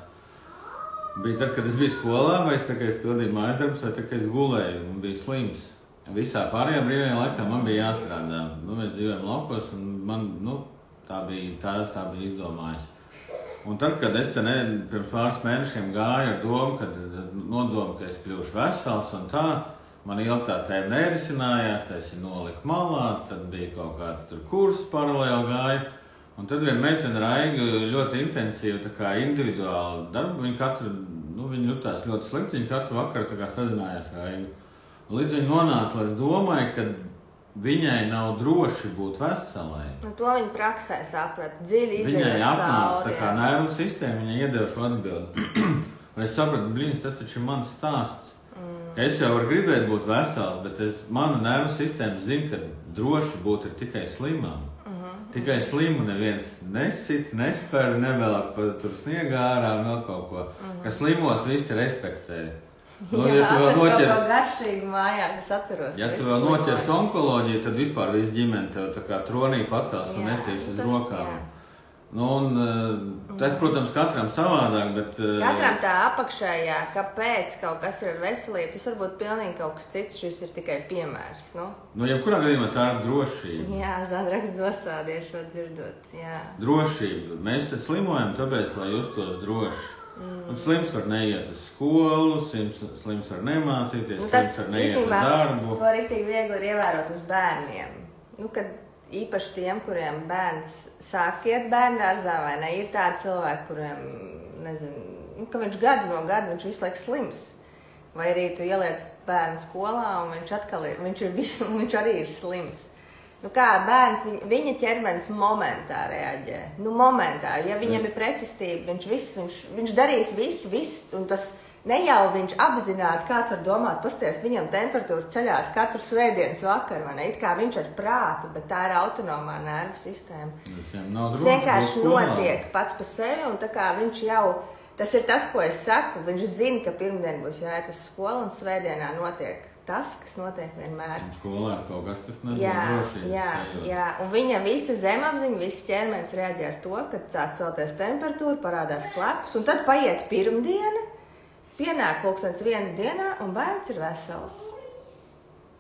bija tad, kad es biju skolā, vai es pildīju mājasdarbus, vai tad, kad es gulēju un biju slims. Visā pārējā brīvajā laikā man bija jāstrādā. Mēs dzīvojam laukos, un tā bija izdomājis. Un tad, kad es pirms pāris mēnešiem gāju ar nodomu, ka es kļūšu vesels un tā, man ilgi tā tēma nerisinājās, es noliku malā, tad bija kaut kāds tur kurs paralēli gāja. Un tad viena meitene Raiga ļoti intensīvi, tā kā individuāli darbu, viņa jutās ļoti slikti, viņa katru vakaru tā kā sazinājās Raigu. Līdz viņa nonāca, lai es domāju, ka viņai nav droši būt veselai. To viņa praksē saprat, dziļi izējot cauri. Viņai apnāca tā kā nervu sistēma, viņai iedeva šo atbildi. Un es sapratu, tas taču ir mans stāsts. Es jau varu gribēt būt vesels, bet mana nervu sistēma zina, ka droši būt ir tikai slimam. Tikai slimu neviens nesit, nespēr, nevelk pa tur sniegā ārā un vēl kaut ko. Ka slimos visi respektē. Ja tu vēl noķers, kaut ko garšīgi mājās, es atceros. Ja tu vēl noķers onkoloģiju, tad vispār viss ģimene tev tā kā tronī pacels un nesīs uz rokām. Tas, protams, katram savādāk, bet... Katram tā apakšējā, kāpēc kaut kas ir ar veselību, tas varbūt pilnīgi kaut kas cits, šis ir tikai piemērs, jebkurā gadījumā tā ir drošība. Jā, Zandraks dosādies šo dzirdot, jā. Drošība. Mēs slimojam tāpēc, lai justos droši. Un slims var neiet uz skolu, slims var nemācīties, slims var neiet uz darbu. To riktīgi viegli ir ievērot uz bērniem. Kad īpaši tiem, kuriem bērns sāk iet bērndārzā, vai ne, ir tādi cilvēki, kuriem, nezinu, ka viņš gadu no gada viņš visu laiku slims. Vai arī tu ieliec bērnu skolā un viņš arī ir slims. Kā bērns, viņa ķermenis momentā reaģē. Momentā, ja viņam ir pretestība, viņš darīs visu, un tas ne jau viņš apzināti, kāds var domāt, pasties, viņam temperatūras ceļās katru svētdienas vakaru, vai ne? It kā viņš ar prātu, bet tā ir autonomā nervu sistēma. Tas vienkārši notiek pats pa sevi, un tā kā viņš jau, tas ir tas, ko es saku, viņš zina, ka pirmdien būs jāiet uz skolu, un svētdienā notiek tas, kas notiek vienmēr. Un skolā ir kaut kas, kas nedod drošības. Jā, un viņa visa zemapziņa, viss ķermenis reaģē ar to, kad sāk celties temperatūra, parādās klepus, un tad paiet pirmdiena, pienāk 1:00 dienā, un bērns ir vesels.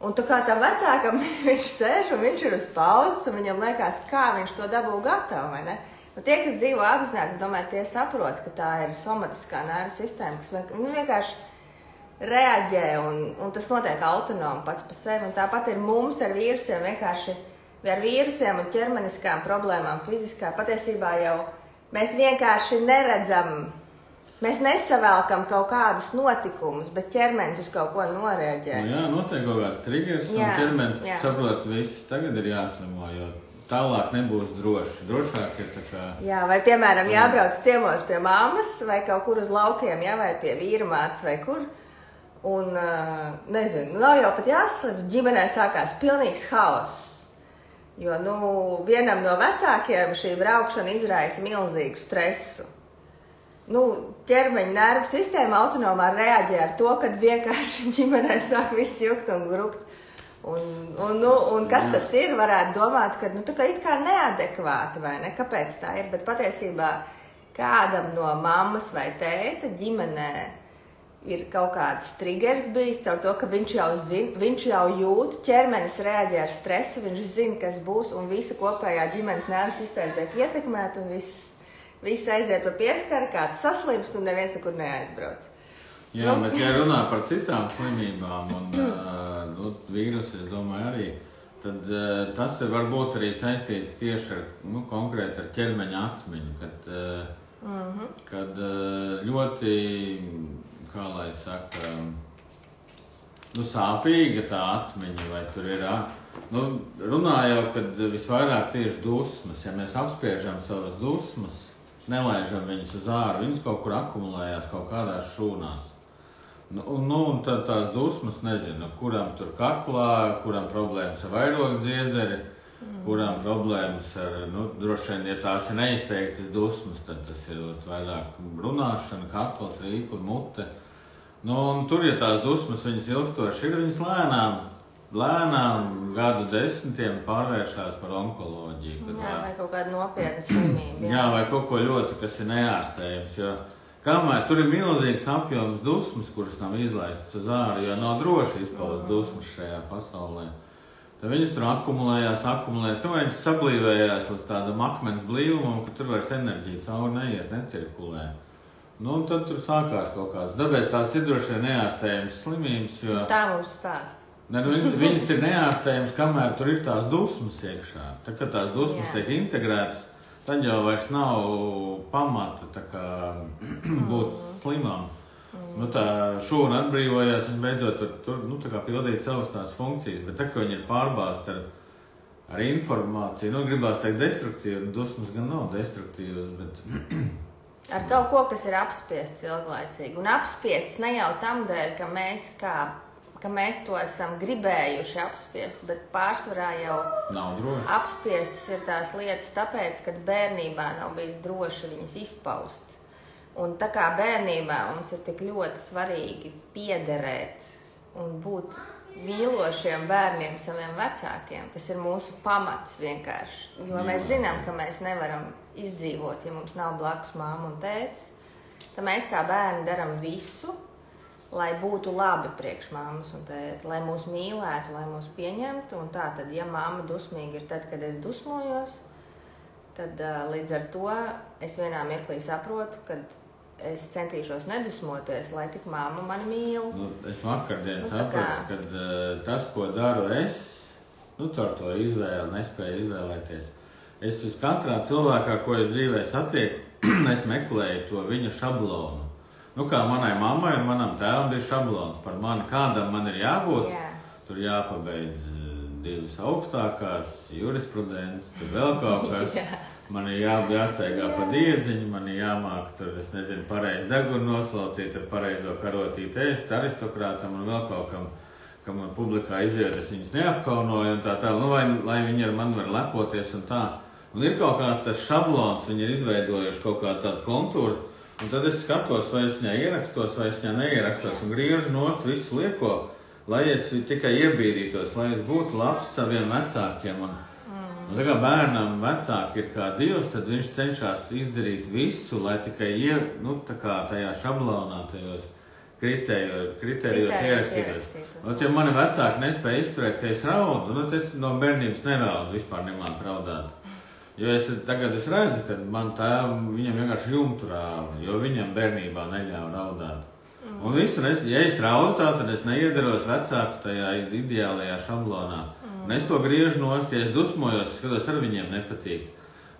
Un tā kā tam vecākam viņš sēž, un viņš ir uz pauzes, un viņam liekas, kā viņš to dabū gatavu, vai ne? Un tie, kas dzīvo apzināti, domāju, tie saprot, ka tā ir somatiskā nervu sistēma, kas vienkārši reaģē, un tas notiek autonomi pats par sevi. Un tāpat ir mums ar vīrusiem, vienkārši ar vīrusiem un ķermeniskām problēmām, fiziskā. Patiesībā jau mēs vienkārši neredzam, mēs nesavelkam kaut kādus notikumus, bet ķermenis uz kaut ko noreaģē. Jā, notiek kaut kāds triggers, un ķermenis saprot, viss tagad ir jāslimo, jo tālāk nebūs droši. Drošāk ir tā kā... Jā, vai piemēram jābrauc ciemos pie mammas, vai kaut kur uz laukiem, vai pie vīra mātes, vai kur. Un, nezinu, nav jau pat jāslēpj, ģimenē sākās pilnīgs haoss. Jo, vienam no vecākiem šī braukšana izraisa milzīgu stresu. Ķermeņa nervu sistēma autonomā reaģē ar to, kad vienkārši ģimenē sāk viss jukt un grukt. Un kas tas ir, varētu domāt, ka, tā kā it kā neadekvāti, vai ne, kāpēc tā ir, bet patiesībā kādam no mammas vai tēta ģimenē ir kaut kāds triggers bijis caur to, ka viņš jau zina, viņš jau jūt, ķermenis reaģē ar stresu, viņš zina, kas būs, un visa kopējā ģimenes nervu sistēma tiek ietekmēta, un viss aiziet pa pieskaru, kāds saslimst, un neviens nekur neaizbrauc. Jā, bet ja runā par citām slimībām, un vīrusi, es domāju, arī, tad tas varbūt arī saistīts tieši ar, konkrēti ar ķermeņa atmiņu, kad ļoti... kā lai saka, sāpīga tā atmiņa, vai tur ir, runā jau, kad visvairāk tieši dusmas, ja mēs apspiežam savas dusmas, nelaižam viņas uz āru, viņas kaut kur akumulējās kaut kādās šūnās. Un tad tās dusmas, nezinu, kuram tur kaklā, kuram problēmas ar vairogu dziedzeri, kuram problēmas ar, droši vien, ja tās ir neizteiktas dusmas, tad tas ir vairāk runāšana, kakls, rīkli, mute. Un tur, ja tās dusmas viņas ilgstoši ir, viņas lēnām gadu desmitiem pārvēršās par onkoloģiju. Vai kaut kāda nopietna slimība. Jā, vai kaut ko ļoti, kas ir neārstējams, jo kamēr tur ir milzīgs apjoms dusmas, kuras nav izlaistas uz āru, jo nav droši izpaust dusmas šajā pasaulē. Tad viņas tur akumulējās, kamēr viņas sablīvējās līdz tādam akmens blīvumam, ka tur vairs enerģija cauri neiet, necirkulē. Un tad tur sākās kaut kāds. Tāpēc tās ir droši vien neārstējams slimības, jo... Tā mums stāst. Viņas ir neārstējams, kamēr tur ir tās dusmas iekšā. Tad, kad tās dusmas tiek integrētas, tad jau vairs nav pamata tā kā būt slimam. Tā šūna atbrīvojās, viņa beidzot tur tā kā pildīt savas tās funkcijas, bet tā, ka viņa ir pārbāzta ar informāciju, gribās teikt destruktīvi, dusmas gan nav destruktīvas, bet... Ar kaut ko, kas ir apspiests ilglaicīgi. Un apspiests ne jau tam dēļ, ka mēs to esam gribējuši apspiest, bet pārsvarā jau apspiestas ir tās lietas tāpēc, ka bērnībā nav bijis droši viņas izpaust. Un tā kā bērnībā mums ir tik ļoti svarīgi piederēt un būt mīlošiem bērniem saviem vecākiem, tas ir mūsu pamats vienkārši. Jo mēs zinām, ka mēs nevaram izdzīvot, ja mums nav blakus māma un tētis. Tad mēs kā bērni daram visu, lai būtu labi priekš māmas un tēti, lai mūs mīlētu, lai mūs pieņemtu. Un tā tad, ja mamma dusmīga ir tad, kad es dusmojos, tad līdz ar to es vienā mirklī saprotu, ka es centīšos nedusmoties, lai tik mamma mani mīl. Nu, es vakardien sapratu, ka tas, ko daru es, caur to izvēli, nespēju izvēlēties. Es uz katrā cilvēkā, ko es dzīvē satieku, es meklēju to viņa šablonu. Kā manai mammai un manam tēvam bija šablons par mani, kādam man ir jābūt. Tur jāpabeidz 2 augstākās, jurisprudents, tur vēl kaut kas. Man ir jāsteigā pa diedziņu, man ir jāmāk tur, es nezinu, pareizi degunu noslaucīt ar pareizo karotīti ēst aristokrātam un vēl kaut kam, kam man publikā iziet, es viņus neapkaunoju un tā, lai viņi ar mani var lepoties un tā. Un ir kaut kāds tas šablons, viņi ir izveidojuši kaut kādu tādu kontūru, un tad es skatos, vai es viņā ierakstos, vai es viņā neierakstos, un griežu nost visu lieko, lai es tikai iebīdītos, lai es būtu labs saviem vecākiem. Un tā kā bērnam vecāki ir kā Dievs, tad viņš cenšas izdarīt visu, lai tikai tajā šablonā, tajos kritērijos ierakstītos. Ja mani vecāki nespēja izturēt, ka es raudu, es no bērnības neraudu, vispār nemāku raudāt. Jo tagad es redzu, ka man tēvam viņam vienkārši jumtu rāva, jo viņam bērnībā neļāva raudāt. Un visu, ja es raudu tā, tad es neiedaros vecāku tajā ideālajā šablonā. Un es to griežu nost, ja es dusmojos, es skatos, ar viņiem nepatīk.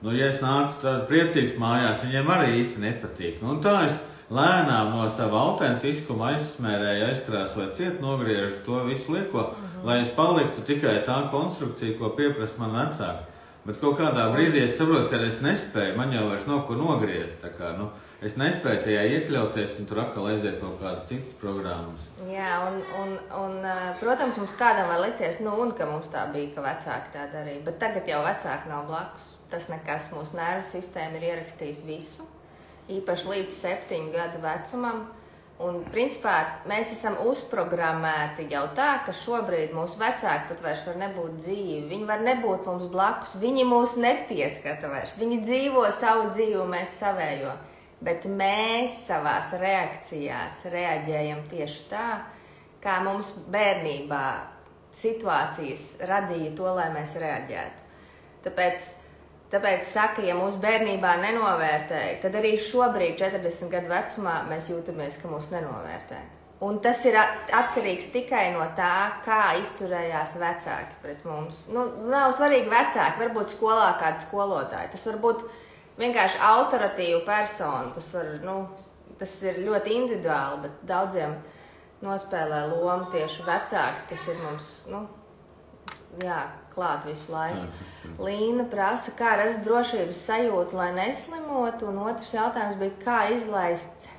Ja es nāku tād priecīgs mājās, viņiem arī īsti nepatīk. Un tā es lēnām no sava autentiskuma aizsmērēju, aizkrāsoju ciet, nogriežu to visu lieko, lai es paliktu tikai tā konstrukcija, ko pieprasa man vecāki. Bet kaut kādā brīdī es saprotu, ka es nespēju, man jau vairs nav ko nogriezt. Es nespēju tajā iekļauties un tur atkal aiziet kaut kādas citas programmas. Jā, un protams, mums kādam var likties, ka mums tā bija, ka vecāki tā darīja. Bet tagad jau vecāki nav blakus. Tas nekas, mūsu nervu sistēma ir ierakstījis visu, īpaši līdz 7 gadu vecumam. Un, principā, mēs esam uzprogrammēti jau tā, ka šobrīd mūsu vecāki pat vairs var nebūt dzīvi. Viņi var nebūt mums blakus, viņi mūs nepieskata vairs. Viņi dzīvo savu dzīvi, mēs savējo. Bet mēs savās reakcijās reaģējam tieši tā, kā mums bērnībā situācijas radīja to, lai mēs reaģētu. Tāpēc saka, ja mūsu bērnībā nenovērtēja, tad arī šobrīd, 40 gadu vecumā, mēs jūtamies, ka mūs nenovērtē. Un tas ir atkarīgs tikai no tā, kā izturējās vecāki pret mums. Nav svarīgi vecāki, varbūt skolā kādi skolotāji. Tas var būt vienkārši autoritīva persona. Tas ir ļoti individuāli, bet daudziem nospēlē lomu tieši vecāki, kas ir mums, klāt visu laiku. Līna prasa, kā rast drošības sajūtu, lai neslimotu, un otrs jautājums bija, kā izlaist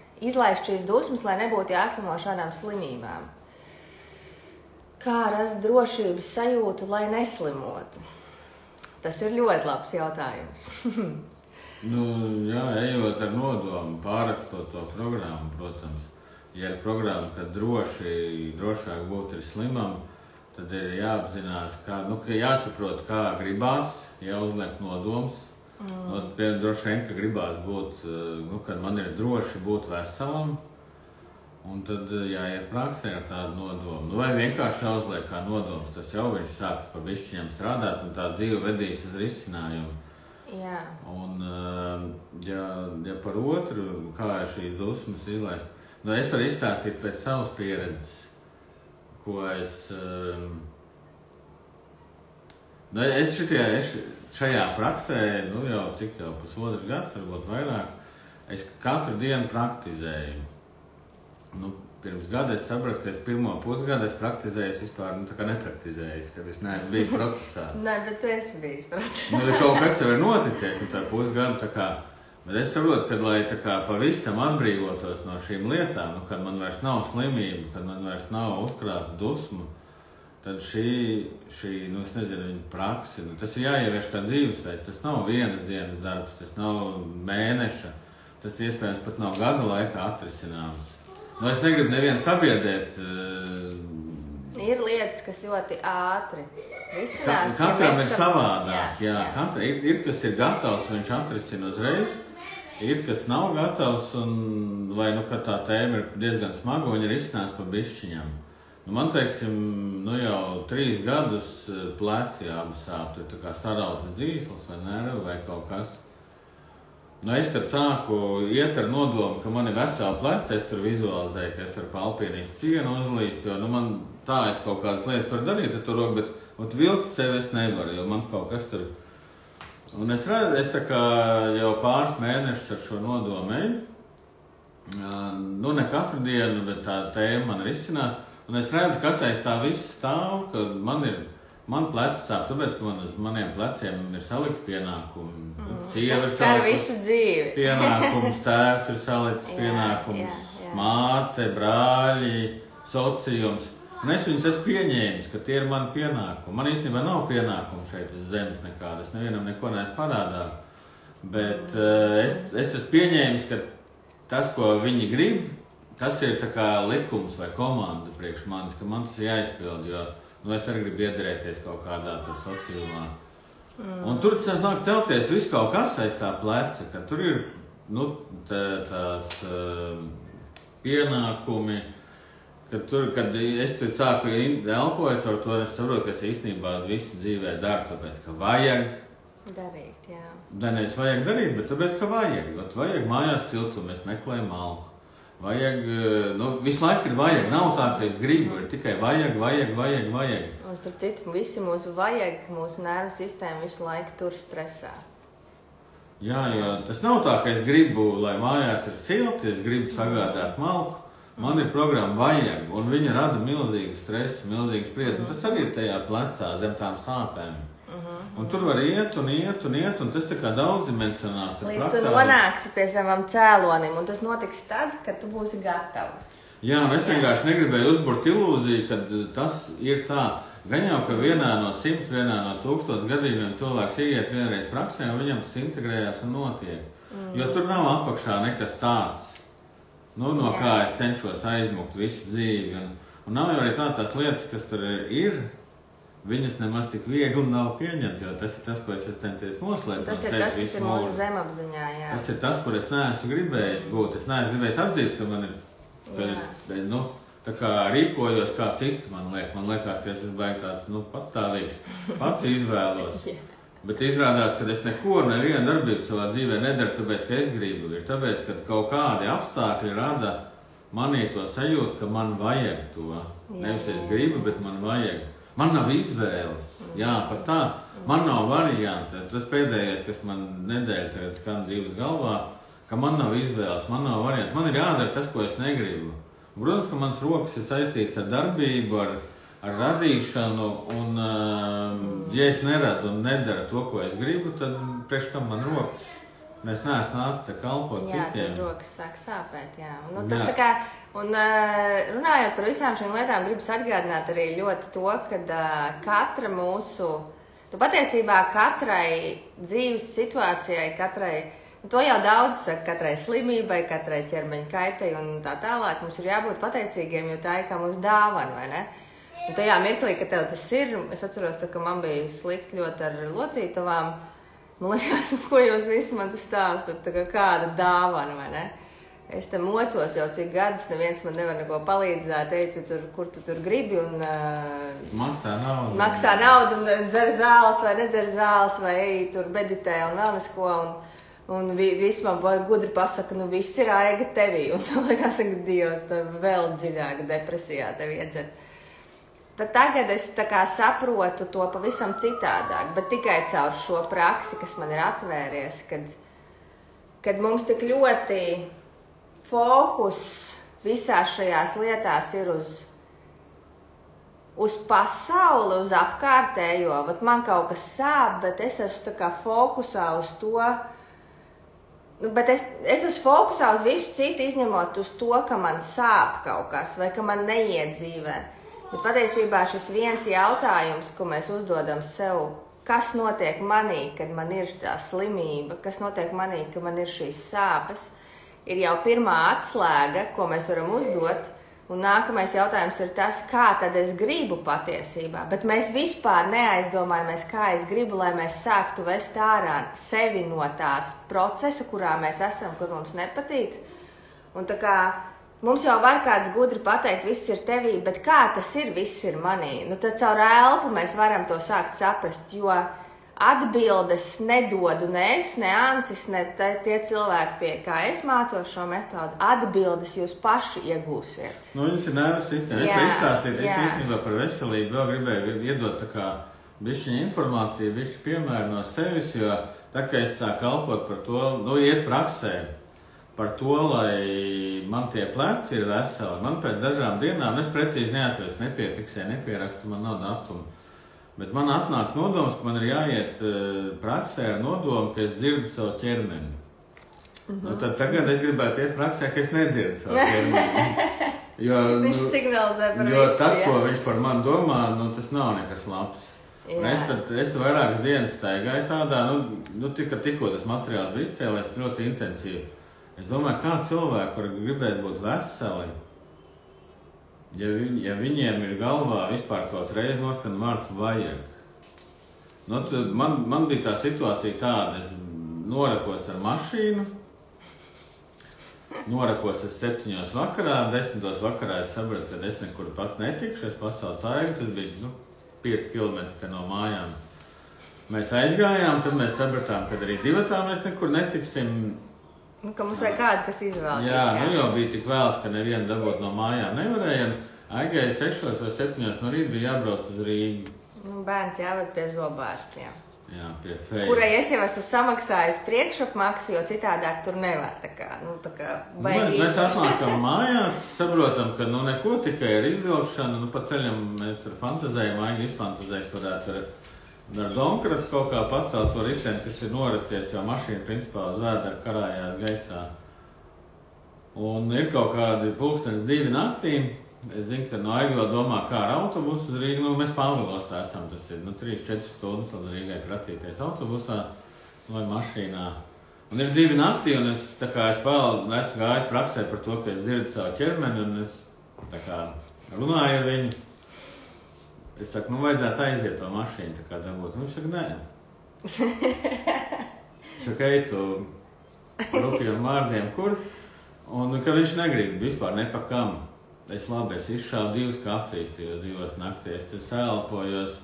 šīs dusmas, lai nebūtu jāslimo šādām slimībām. Kā rast drošības sajūtu, lai neslimotu? Tas ir ļoti labs jautājums. Ejot ar nodomu, pārrakstot to programmu, protams. Ja ir programma, ka drošāk būt ir slimam, tad ir jāapzinās, ka jāsaprot, kā gribās, jāuzliek nodoms. Droši vien, ka gribās būt, kad man ir droši būt veselam, un tad jāiet praksē ar tādu nodomu. Vai vienkārši jāuzliek kā nodoms, tas jau viņš sāks pa bišķiņiem strādāt, un tā dzīve vedīs uz risinājumu. Jā. Un, ja par otru, kā šīs dusmas izlaist, es varu izstāstīt pēc savas pieredzes, ko es šajā praksē, jau pusotrs gads, varbūt vairāk, es katru dienu praktizēju. Pirms gada es sapratu, ka es pirmo pusgadu praktizēju, vispār nepraktizēju, kad es neesmu bijis procesā. Nē, bet tu esi bijis procesā. Kaut kas jau ir noticies, tā pusgadu, bet es saprotu, ka, lai pavisam atbrīvotos no šīm lietām, kad man vairs nav slimība, kad man vairs nav uzkrāta dusmu, tad šī es nezinu, praksi, tas ir jāievieš kā dzīvesveids, tas nav vienas dienas darbs, tas nav mēneša, tas iespējams pat nav gada laikā atrisināms. Es negribu nevienu sabiedrēt. Ir lietas, kas ļoti ātri risinās. Katram ir savādāk, ir kas ir gatavs, viņš atrisina uzreiz. Ir, kas nav gatavs, vai ka tā tēma ir diezgan smaga, un ir izcinās pa bišķiņām. Man, teiksim, jau 3 gadus pleci abi sāp, tur sarautas dzīslas vai nervi vai kaut kas. Es, kad sāku iet ar nodomu, ka man ir vesela pleca, es tur vizualizēju, ka es ar pa alpīnistu cienu uzlīst, jo man tā es kaut kādas lietas varu darīt ar to roku, bet vilkt sevi es nevaru, jo man kaut kas tur. Un es redzu, es tā kā jau pāris mēnešus ar šo nodomu eju, ne katru dienu, bet tā tēma man risinās, un es redzu, kas aiz tā viss stāv, ka man plecs sāp, tāpēc, ka uz maniem pleciem ir salikts pienākumi. Tas skar visu dzīvi. Pienākums, tēvs ir salicis pienākums, māte, brāļi, sociums. Un es viņus esmu pieņēmis, ka tie ir mani pienākumi. Man īstenībā nav pienākumu šeit uz zemes nekāda. Es nevienam neko neesmu parādā. Bet es esmu pieņēmis, ka tas, ko viņi grib, tas ir tā kā likums vai komanda priekš manis, ka man tas ir jāizpild, jo es arī gribu iederēties kaut kādā tur sociumā. Un tur sāk celties viss kaut kas aiz tā pleca, ka tur ir tās pienākumi, kad es sāku elpojot ar to, es saprotu, ka es īstenībā visu dzīvē daru, tāpēc, ka vajag darīt, jā. Nevis vajag darīt, bet tāpēc, ka vajag. Vajag mājās siltumu, es meklēju malku. Vajag, visu laiku ir vajag, nav tā, ka es gribu, ir tikai vajag. Un starp citu, visi mūsu vajag, mūsu nervu sistēma visu laiku tur stresā. Jā, jo tas nav tā, ka es gribu, lai mājās ir silti, es gribu sagādāt malku. Man ir programma vajag, un viņa rada milzīgu stresu, milzīgu spriedzi, un tas arī ir tajā plecā zem tām sāpēm. Un tur var iet, un tas tā kā daudzdimensionāls. Līdz tu nonāksi pie savam cēlonim, un tas notiks tad, kad tu būsi gatavs. Jā, un es vienkārši negribēju uzburt ilūziju, ka tas ir tā. Gan jau, ka vienā no 100, vienā no 1000 gadījumiem cilvēks ieiet vienreiz praksē, un viņam tas integrējās un notiek. Jo tur nav apakšā nekas tāds, no kā es cenšos aizmukt visu dzīvi. Un nav jau arī tās lietas, kas tur ir, viņas nemaz tik viegli nav pieņemt, jo tas ir tas, ko es centies noslēpt. Tas ir tas, kas ir mūsu zemapziņā, jā. Tas ir tas, kur es neesmu gribējis būt. Es neesmu gribējis atzīt, ka man ir, tā kā rīkojos kā citi, man liekas, ka es esmu baigi tāds, patstāvīgs, pats izvēlos. Bet izrādās, ka es neko, nevienu darbību savā dzīvē nedaru, tāpēc, ka es gribu. Ir tāpēc, ka kaut kādi apstākļi rada manī to sajūtu, ka man vajag to. Nevis es gribu, bet man vajag. Man nav izvēles, pat tā, man nav varianti. Tas pēdējais, kas man nedēļa tagad skan dzīves galvā, ka man nav izvēles, man nav varianti. Man ir jādara tas, ko es negribu. Protams, ka mans rokas ir saistīts ar darbību, ar radīšanu, un ja es neradu un nedaru to, ko es gribu, tad priekš kam man rokas? Es neesmu nācis te kalpot citiem. Jā, tad rokas sāk sāpēt, jā. Tas tā kā, un runājot par visām šīm lietām, gribas atgādināt arī ļoti to, ka katra mūsu, patiesībā katrai dzīves situācijai, to jau daudz saka, katrai slimībai, katrai ķermeņa kaitei un tā tālāk, mums ir jābūt pateicīgiem, jo tā ir kā mūsu dāvana, vai ne? Un tajā mirklī, ka tev tas ir, es atceros, ka man bija slikti ļoti ar locītavām. Man liekas, ko jūs visi man tas stāstat, tā kā kāda dāvana, vai ne? Es te mocos jau cik gadus, neviens man nevar neko palīdzēt, kur tu tur gribi un maksā naudu un dzer zāles vai nedzer zāles vai tur meditē un vēl nesko. Un visi man gudri pasaka, viss ir aiga tevī. Un tu liekas, ka Dievs, tev vēl dziļāk depresijā tevi iedzet. Tad tagad es tā kā saprotu to pavisam citādāk, bet tikai caur šo praksi, kas man ir atvēries, kad mums tik ļoti fokus visās šajās lietās ir uz pasauli, uz apkārtējo. Vat man kaut kas sāp, bet es esmu tā kā fokusā uz to, bet es esmu fokusā uz visu citu, izņemot uz to, ka man sāp kaut kas vai ka man neiet dzīvē. Bet patiesībā šis viens jautājums, ko mēs uzdodam sev, kas notiek manī, kad man ir tā slimība, kas notiek manī, kad man ir šīs sāpes, ir jau pirmā atslēga, ko mēs varam uzdot, un nākamais jautājums ir tas, kā tad es gribu patiesībā, bet mēs vispār neaizdomājamies, kā es gribu, lai mēs sāktu vest ārā sevi no tās procesa, kurā mēs esam, kur mums nepatīk, un tā kā mums jau var kāds gudri pateikt, viss ir tevī, bet kā tas ir, viss ir manī? Tad caur elpu mēs varam to sākt saprast, jo atbildes nedodu ne es, ne Ancis, ne tie cilvēki, pie kā es mācos šo metodu. Atbildes jūs paši iegūsiet. Nu, viņas ir nervus sistēma. Es varu izstāstīt, es īstenībā par veselību vēl gribēju iedot tā kā bišķiņa informāciju, bišķi piemēru no sevis, jo tā kā es sāku kalpot par to, nu, iet praksē, par to, lai man tie pleci ir veseli. Man pēc dažām dienām, es precīzi neatceros, nepiefiksēju, nepierakstu, man nav datumu. Bet man atnāca nodoms, ka man ir jāiet praksē ar nodomu, ka es dzirdu savu ķermeni. Nu, tad tagad es gribētu iet praksē, ka es nedzirdu savu ķermeni. Viņš signalizē par visu. Jo tas, ko viņš par mani domā, nu, tas nav nekas labs. Un es tad vairākas dienas staigāju tādā, nu tikko tas materiāls bija izcēlēs ļoti intensīvi. Es domāju, kā cilvēki, kuri gribētu būt veseli, ja viņiem ir galvā vispār kaut reiz noskan vārds vajag. Nu, man bija tā situācija tāda, es norakos ar mašīnu, norakos es 7 vakarā, 10 vakarā es sapratu, ka es nekur pats netikšu, es pasaucu aigu, tas bija 5 kilometri no mājām. Mēs aizgājām, tad mēs sapratām, ka arī 2 mēs nekur netiksim. Ka mums vajag kādu, kas izvēl. Jā, nu jau bija tik vēls, ka nevienu dabūt no mājām nevarējām. Aigai 6 vai 7 no rīta bija jābrauc uz Rīgu. Nu, bērns jāved pie zobārstiem. Jā, pie fejas. Kurai es jau esmu samaksājis priekšapmaksu, jo citādāk tur nevar tā kā baigi. Mēs atnākam mājās, saprotam, ka neko tikai ir izvilkšana, pa ceļam mēs tur fantazējam, Aiga izfantazēt, varētu ar domkratu kaut kā pacelt to riteni, kas ir noracies, jo mašīna principā uz vēdera karājās gaisā. Un ir kaut kādi 2:30 naktī. Es zinu, ka no Aiga vēl domā, kā ar autobusu uz Rīgu. Nu, mēs Pāvilostā esam, tas ir 3-4 stundas līdz Rīgai kratīties autobusā vai mašīnā. Un ir 2 naktī, un es esmu gājis praksē par to, ka es dzirdu savu ķermeni, un es runāju ar viņu. Es saku, vajadzētu aiziet to mašīnu dabūt. Un viņš saka, nē. Viņš saka, ej tu rupjiem vārdiem, kur? Un ka viņš negrib vispār nepakam. Es izšāvu 2 kafijas tajos 2 naktīs. Es sēlpojos,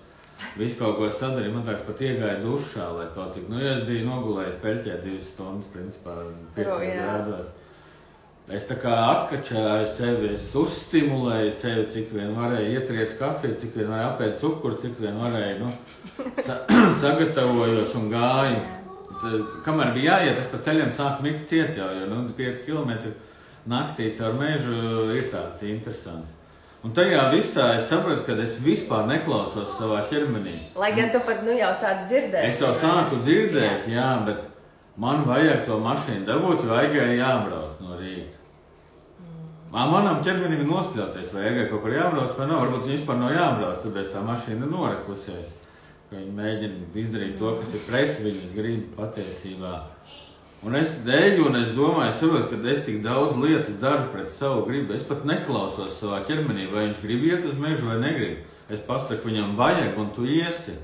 visu kaut ko sadarīju. Man tāds pat iegāja dušā, lai kaut cik. Ja es biju nogulējis peļķē 2 stundas, principā 5 grādos. Es atkačāju sevi, es uzstimulēju sevi, cik vien varēju, ietriec kafiju, cik vien varēju apēt cukuru, cik vien varēju, sagatavojos un gāju. Kamēr bija jāiet, es pa ceļiem sāku mikt ciet jau, jo 5 kilometri naktī caur mežu ir tāds interesants. Un tajā visā es sapratu, ka es vispār neklausos savā ķermenī. Lai gan tu pat jau sāki dzirdēt. Es jau sāku dzirdēt, jā, bet man vajag to mašīnu dabūt, jo Aigai ir jābrauc no rīta. Manam ķermenim ir nospļauties, vai Aigai kaut kur jābrauc vai nav. Varbūt viņa vispār nav jābrauc, tāpēc tā mašīna ir norekusies. Viņa mēģina izdarīt to, kas ir pret viņas gribu patiesībā. Un es eju un es domāju, saprotu, ka es tik daudz lietas daru pret savu gribu. Es pat neklausos savā ķermenī, vai viņš grib iet uz mežu vai negrib. Es pasaku, viņam vajag un tu iesi.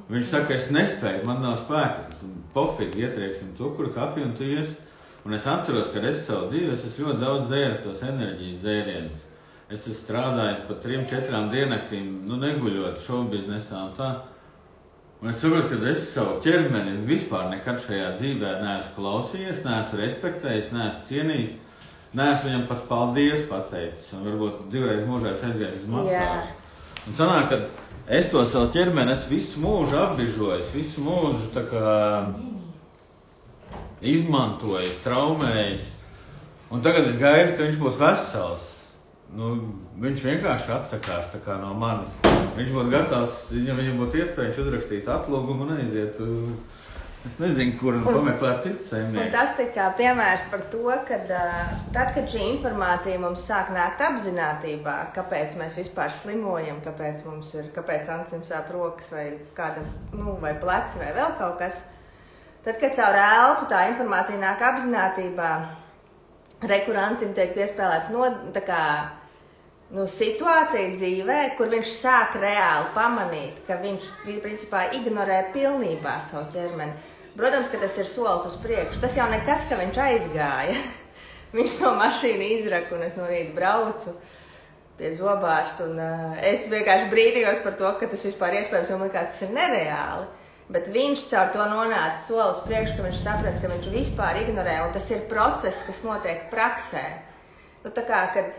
Viņš saka, es nespēju, man nav spēka. Pofīgi, ietrieksim cukuru, kafiju un tu iesi. Un es atceros, ka es savu dzīvi, es esmu ļoti daudz dzēris tos enerģijas dzērienus. Es esmu strādājis pat 3-4 diennaktīm, neguļot šovbiznesā un tā. Un es saprotu, ka es savu ķermeni vispār nekad šajā dzīvē neesmu klausījies, neesmu respektējis, neesmu cienījis, neesmu viņam pat paldies pateicis. Un varbūt 2 reizes mūžā es aizgājis uz masāžu. Un sanāk, ka es to savu ķermeni esmu visu mūžu apbižojis, visu mūžu izmantojis, traumējis. Un tagad es gaidu, ka viņš būs vesels. Viņš vienkārši atsakās no manis. Viņš būtu gatavs, ja viņam būtu iespēja, viņš uzrakstīt atlūgumu un aiziet. Es nezinu, kur pameklēt citu saimnieku. Un tas kā piemērs par to, ka tad, kad šī informācija mums sāk nākt apzinātībā, kāpēc mēs vispār slimojam, kāpēc Ancim sāp rokas vai kādam, vai pleci vai vēl kaut kas, tad, kad caur elpu tā informācija nāk apzinātībā, kur Ancim tiek piespēlēts situācija dzīvē, kur viņš sāk reāli pamanīt, ka viņš principā ignorē pilnībā savu ķermeni. Protams, ka tas ir solis uz priekšu. Tas jau nekas, ka viņš aizgāja. Viņš to mašīnu izraka un es no rīta braucu pie zobārsta. Es vienkārši brīdījos par to, ka tas vispār iespējams, jo man likās, tas ir nereāli. Bet viņš caur to nonāca soli uz priekšu, ka viņš saprata, ka viņš vispār ignorē, un tas ir process, kas notiek praksē. Nu, tā kā, kad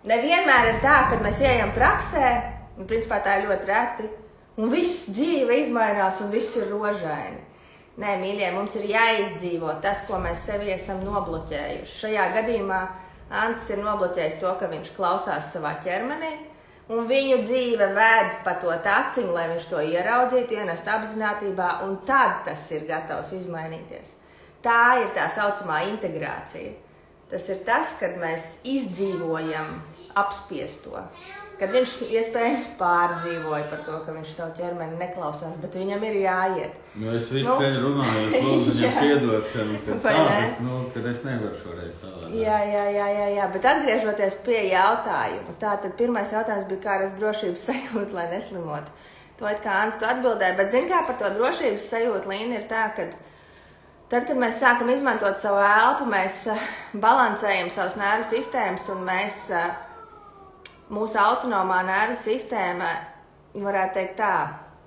nevienmēr ir tā, kad mēs ejam praksē, un principā tā ir ļoti reti, un viss dzīve izmainās, un viss ir rožaini. Nē, mīļie, mums ir jāizdzīvo tas, ko mēs sevi esam nobloķējuši. Šajā gadījumā Antis ir nobloķējis to, ka viņš klausās savā ķermenī, un viņu dzīve ved pa to taciņu, lai viņš to ieraudzītu, ienest apzinātībā, un tad tas ir gatavs izmainīties. Tā ir tā saucamā integrācija. Tas ir tas, kad mēs izdzīvojam apspiesto. Kad viņš iespējams pārdzīvoja par to, ka viņš savu ķermeni neklausās, bet viņam ir jāiet. Nu, es visu ceļu runāju, es lūdzu viņam piedošanu, kad es nevaru šoreiz savādāk. Jā, bet atgriežoties pie jautājuma, tātad pirmais jautājums bija, kā rast drošības sajūtu, lai neslimotu. To it kā Ants tu atbildēji, bet zin kā par to drošības sajūtu, Līna, ir tā, ka tad, kad mēs sākam izmantot savu elpu, mēs balansējam savus nervu sistēmas un mūsu autonomā nervu sistēma, varētu teikt tā,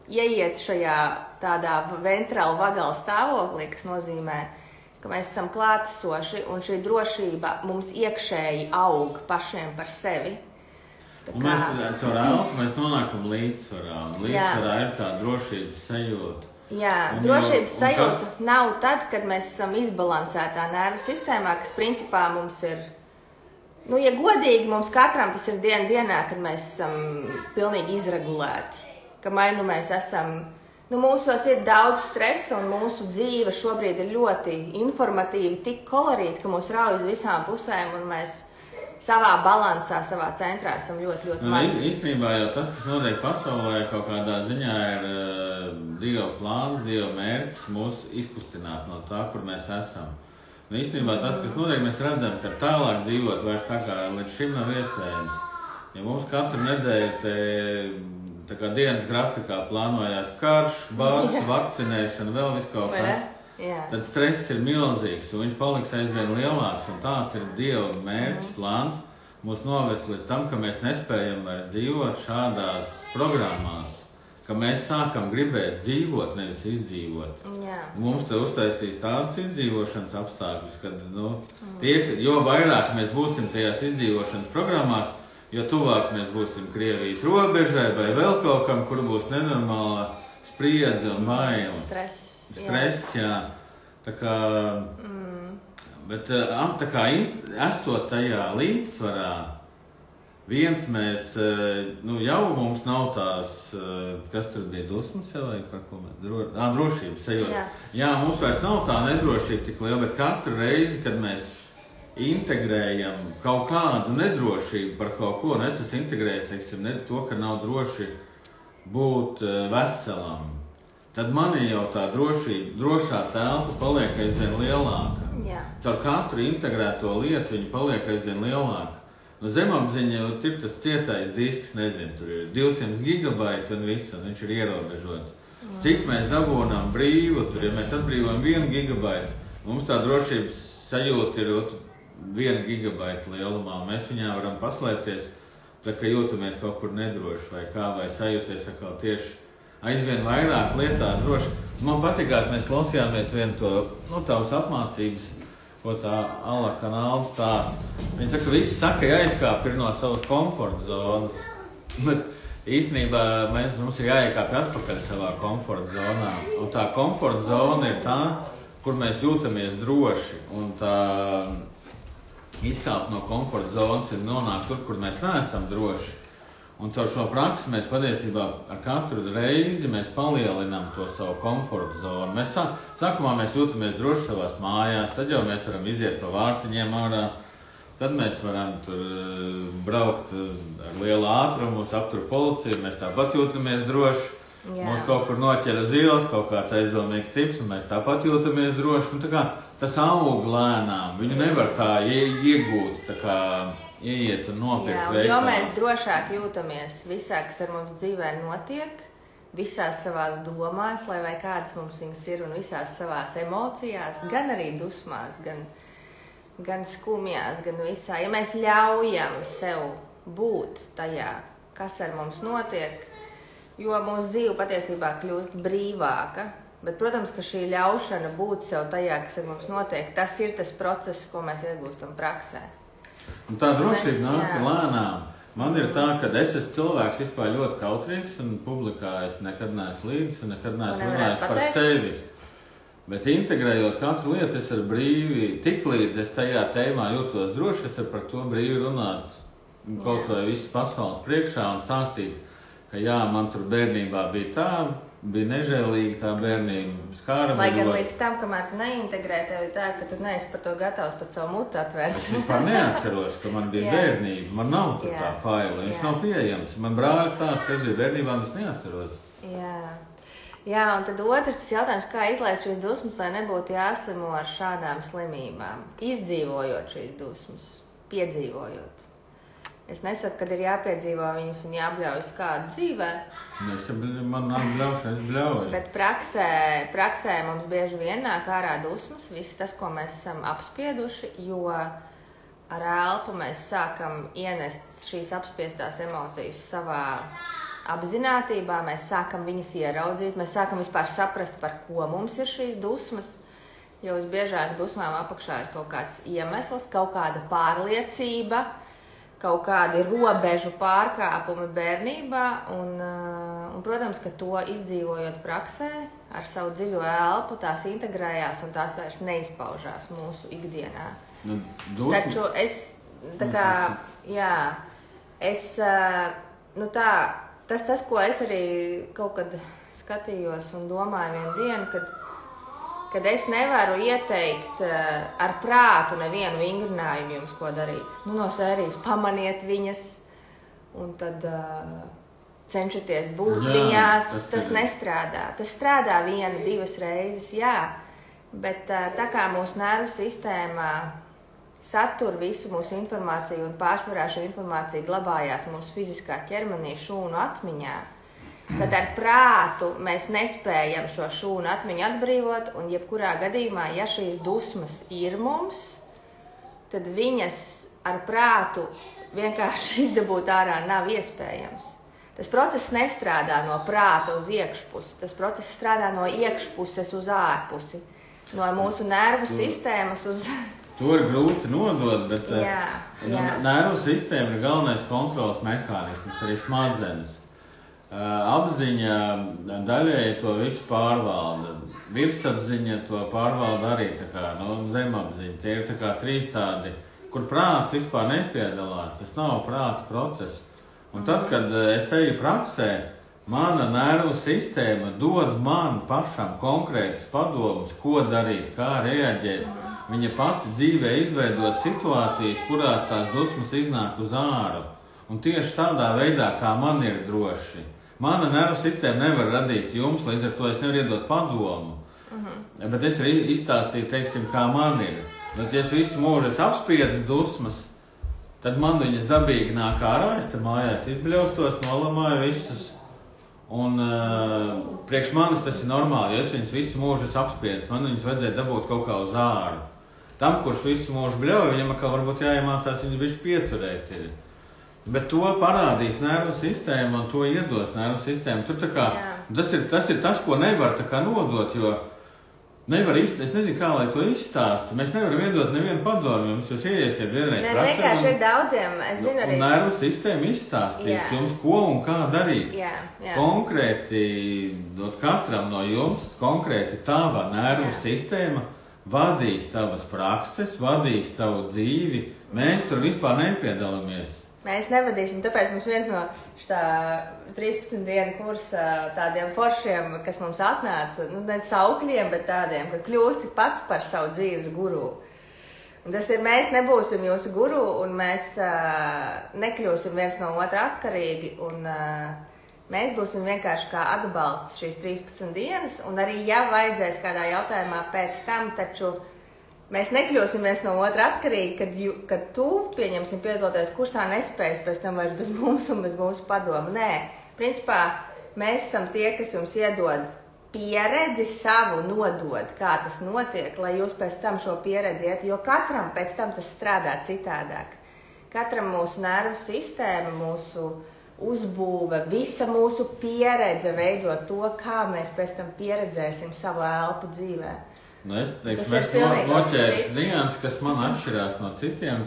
ieiet šajā tādā ventrāla vagala stāvoklī, kas nozīmē, ka mēs esam klātesoši un šī drošība mums iekšēji aug pašiem par sevi. Un mēs caur elpu mēs nonākam līdzsvarā, un līdzsvarā ir tā drošības sajūta. Jā, drošības sajūta nav tad, kad mēs esam izbalansētā nervu sistēmā, kas principā mums ir, nu, ja godīgi, mums katram tas ir dienā, kad mēs esam pilnīgi izregulēti. Ka mēs esam, mūsos ir daudz stresa un mūsu dzīve šobrīd ir ļoti informatīva, tik kolorīta, ka mūs rauj uz visām pusēm un mēs savā balansā, savā centrā esam ļoti, ļoti maz. Īstenībā jau tas, kas notiek pasaulē, kaut kādā ziņā ir Dieva plāns, Dieva mērķis mūs izkustināt no tā, kur mēs esam. Īstenībā tas, kas notiek, mēs redzam, ka tālāk dzīvot vairs tā kā līdz šim nav iespējams. Ja mums katru nedēļu tā kā dienas grafikā plānojās karš, bāds, vakcinēšana, vēl viss kaut kas, tad stress ir milzīgs un viņš paliks aizvien lielāks. Un tāds ir Dieva mērķis, plāns mūs novest līdz tam, ka mēs nespējam vairs dzīvot šādās programmās. Ka mēs sākam gribēt dzīvot, nevis izdzīvot. Jā. Mums te uztaisīs tādas izdzīvošanas apstākļus, kad jo vairāk mēs būsim tajās izdzīvošanas programmās, jo tuvāk mēs būsim Krievijas robežai vai vēl kaut kam, kur būs nenormāla spriedze un bailes. Stress, jā. Tā kā, bet tā kā esot tajā līdzsvarā, viens mēs, jau mums nav tās, kas tur bija dusmas jau, vai par ko mēs, drošības sajūta. Jā, mums vairs nav tā nedrošība tik liela, bet katru reizi, kad mēs integrējam kaut kādu nedrošību par kaut ko, un es esmu integrējis, teiksim, to, ka nav droši būt veselam, tad manī jau tā drošā telpa paliek aizvien lielāka. Caur katru integrēto lietu viņa paliek aizvien lielāka. Zemapziņa ir tas cietais disks, nezinu, tur ir 200 gigabaiti un viss, un viņš ir ierobežots. Cik mēs dabūnām brīvu, tur, ja mēs atbrīvojam 1 gigabaitu, mums tā drošības sajūta ir 1 gigabaita lielumā, un mēs viņā varam paslēpties, tā kā jūtamies kaut kur nedroši vai kā, vai sajusties atkal tieši aizvien vairāk lietā droši. Man patīkās, mēs klausījāmies vienu to, tavas apmācības, ko tā Alla kanāla stāsta. Viņi saka, visi saka, jāizkāp ir no savas komforta zonas. Bet īstenībā mums ir jāiekāpj atpakaļ savā komforta zonā. Un tā komforta zona ir tā, kur mēs jūtamies droši. Un tā izkāpt no komforta zonas ir nonākt tur, kur mēs neesam droši. Un caur šo praksi mēs patiesībā ar katru reizi mēs palielinām to savu komforta zonu. Sākumā mēs jūtamies droši savās mājās, tad jau mēs varam iziet pa vārtiņiem ārā, tad mēs varam tur braukt ar lielu ātrumu, mūs aptur policija, mēs tāpat jūtamies droši. Mums kaut kur noķera zils, kaut kāds aizdomīgs tips, un mēs tāpat jūtamies droši. Un tā kā tas aug lēnām, viņu nevar tā iegūt, tā kā ieiet un nopirkt veikalā. Jo mēs drošāk jūtamies visā, kas ar mums dzīvē notiek, visās savās domās, lai vai kādas mums viņas ir, un visās savās emocijās, gan arī dusmās, gan skumjās, gan visā. Ja mēs ļaujam sev būt tajā, kas ar mums notiek, Jo mūsu dzīve patiesībā kļūst brīvāka. Bet, protams, ka šī ļaušana būt sev tajā, kas ar mums notiek, tas ir tas process, ko mēs iegūstam praksē. Un tā drošība nāk lēnām. Man ir tā, ka es esmu cilvēks vispār ļoti kautrīgs un publikā es nekad neesmu līdzi, nekad neesmu runājis par sevi. Bet integrējot katru lietu, es ar brīvi, tik līdz es tajā tēmā jūtos droši, es par to brīvi runāt kaut vai visas pasaules priekšā un stāstīt, ka jā, man tur bērnībā bija tā, bija nežēlīga tā bērnība, skāra. Lai gan līdz tam, kamēr tu neintegrē, tev ir tā, ka tu neesi par to gatavs pat savu mutu atvērt. Es vispār neatceros, ka man bija bērnība. Man nav tur tā faila, viņš nav pieejams. Man brālis stāsta, ka es biju bērnībā, un es neatceros. Jā, un tad otrs tas jautājums, kā izlaist šīs dusmas, lai nebūtu jāslimo ar šādām slimībām. Izdzīvojot šīs dusmas, piedzīvojot. Es nesaku, kad ir jāpiedzīvo viņas un jābļaujas kādu dzīvē. Man nav bļaušana, es bļauju. Bet praksē mums bieži vien nāk ārā dusmas, viss tas, ko mēs esam apspieduši, jo ar elpu mēs sākam ienest šīs apspiestās emocijas savā apzinātībā, mēs sākam viņas ieraudzīt, mēs sākam vispār saprast, par ko mums ir šīs dusmas, jo visbiežāk dusmām apakšā ir kaut kāds iemesls, kaut kāda pārliecība, kaut kādi robežu pārkāpumi bērnībā, un protams, ka to izdzīvojot praksē ar savu dziļo elpu, tās integrējās un tās vairs neizpaužās mūsu ikdienā. Taču tas, ko es arī kaut kad skatījos un domāju vienu dienu, kad es nevaru ieteikt ar prātu nevienu vingrinājumu jums, ko darīt. No sērijas pamaniet viņas un tad cenšaties būt viņās. Tas nestrādā. Tas strādā 1-2 reizes, jā. Bet tā kā mūsu nervu sistēmā satur visu mūsu informāciju un pārsvarā šī informācija glabājās mūsu fiziskā ķermenī, šūnu atmiņā, tad ar prātu mēs nespējam šo šūnu atmiņu atbrīvot, un jebkurā gadījumā, ja šīs dusmas ir mums, tad viņas ar prātu vienkārši izdabūt ārā nav iespējams. Tas process nestrādā no prāta uz iekšpusi, tas process strādā no iekšpuses uz ārpusi, no mūsu nervu sistēmas uz... To ir grūti nodot, bet nervu sistēma ir galvenais kontrols mehānisms, arī smadzenes. Apziņa daļēji to visu pārvalda. Virsapziņa to pārvalda arī zemapziņa. Tie ir 3 tādi, kur prāts vispār nepiedalās. Tas nav prāta process. Un tad, kad es eju praksē, mana nervu sistēma dod man pašam konkrētus padomus, ko darīt, kā reaģēt. Viņa pati dzīvē izveido situācijas, kurā tās dusmas iznāk uz āru. Un tieši tādā veidā, kā man ir droši. Mana nervu sistēma nevar radīt jums, līdz ar to es nevaru iedot padomu. Bet es arī izstāstīju, kā man ir. Bet ja es visu mūžu apspiedu dusmas, tad man viņas dabīgi nāk ārā, es te mājās izbļaustos, nolamāju visus. Un priekš manis tas ir normāli, ja es viņas visu mūžu apspiedu, man viņas vajadzēja dabūt kaut kā uz āru. Tam, kurš visu mūžu bļauj, viņam varbūt jāiemācās viņas bišķi pieturēt ir. Bet to parādīs nervu sistēma un to iedos nervu sistēma. Tas ir tas, ko nevar nodot, jo nevar es nezinu, kā lai to izstāsta. Mēs nevaram iedot nevienu padomu, jums jūs ieiesiet vienreiz prasē. Vienkārši ir daudziem, es zinu arī. Un nervu sistēma izstāstīs jums, ko un kā darīt. Konkrēti, katram no jums, konkrēti tava nervu sistēma vadīs tavas prakses, vadīs tavu dzīvi. Mēs tur vispār nepiedalāmies. Mēs nevadīsim, tāpēc mums viens no šitā 13 dienu kursa tādiem foršiem, kas mums atnāca, ne saukļiem, bet tādiem, ka kļūsti pats par savu dzīves guru. Un tas ir, mēs nebūsim jūsu guru, un mēs nekļūsim viens no otra atkarīgi, un mēs būsim vienkārši kā atbalsts šīs 13 dienas, un arī, ja vajadzēs kādā jautājumā pēc tam, taču mēs nekļūsim viens no otra atkarīgi, kad tu, pieņemsim, piedaloties kursā, nespējas pēc tam vairs bez mums un bez mūsu padomu. Nē, principā mēs esam tie, kas jums iedod pieredzi savu, nodod, kā tas notiek, lai jūs pēc tam šo pieredzi iet, jo katram pēc tam tas strādā citādāk. Katram mūsu nervu sistēma, mūsu uzbūve, visa mūsu pieredze veido to, kā mēs pēc tam pieredzēsim savu elpu dzīvē. Nu es noķēru nianses, kas man atšķirās no citiem.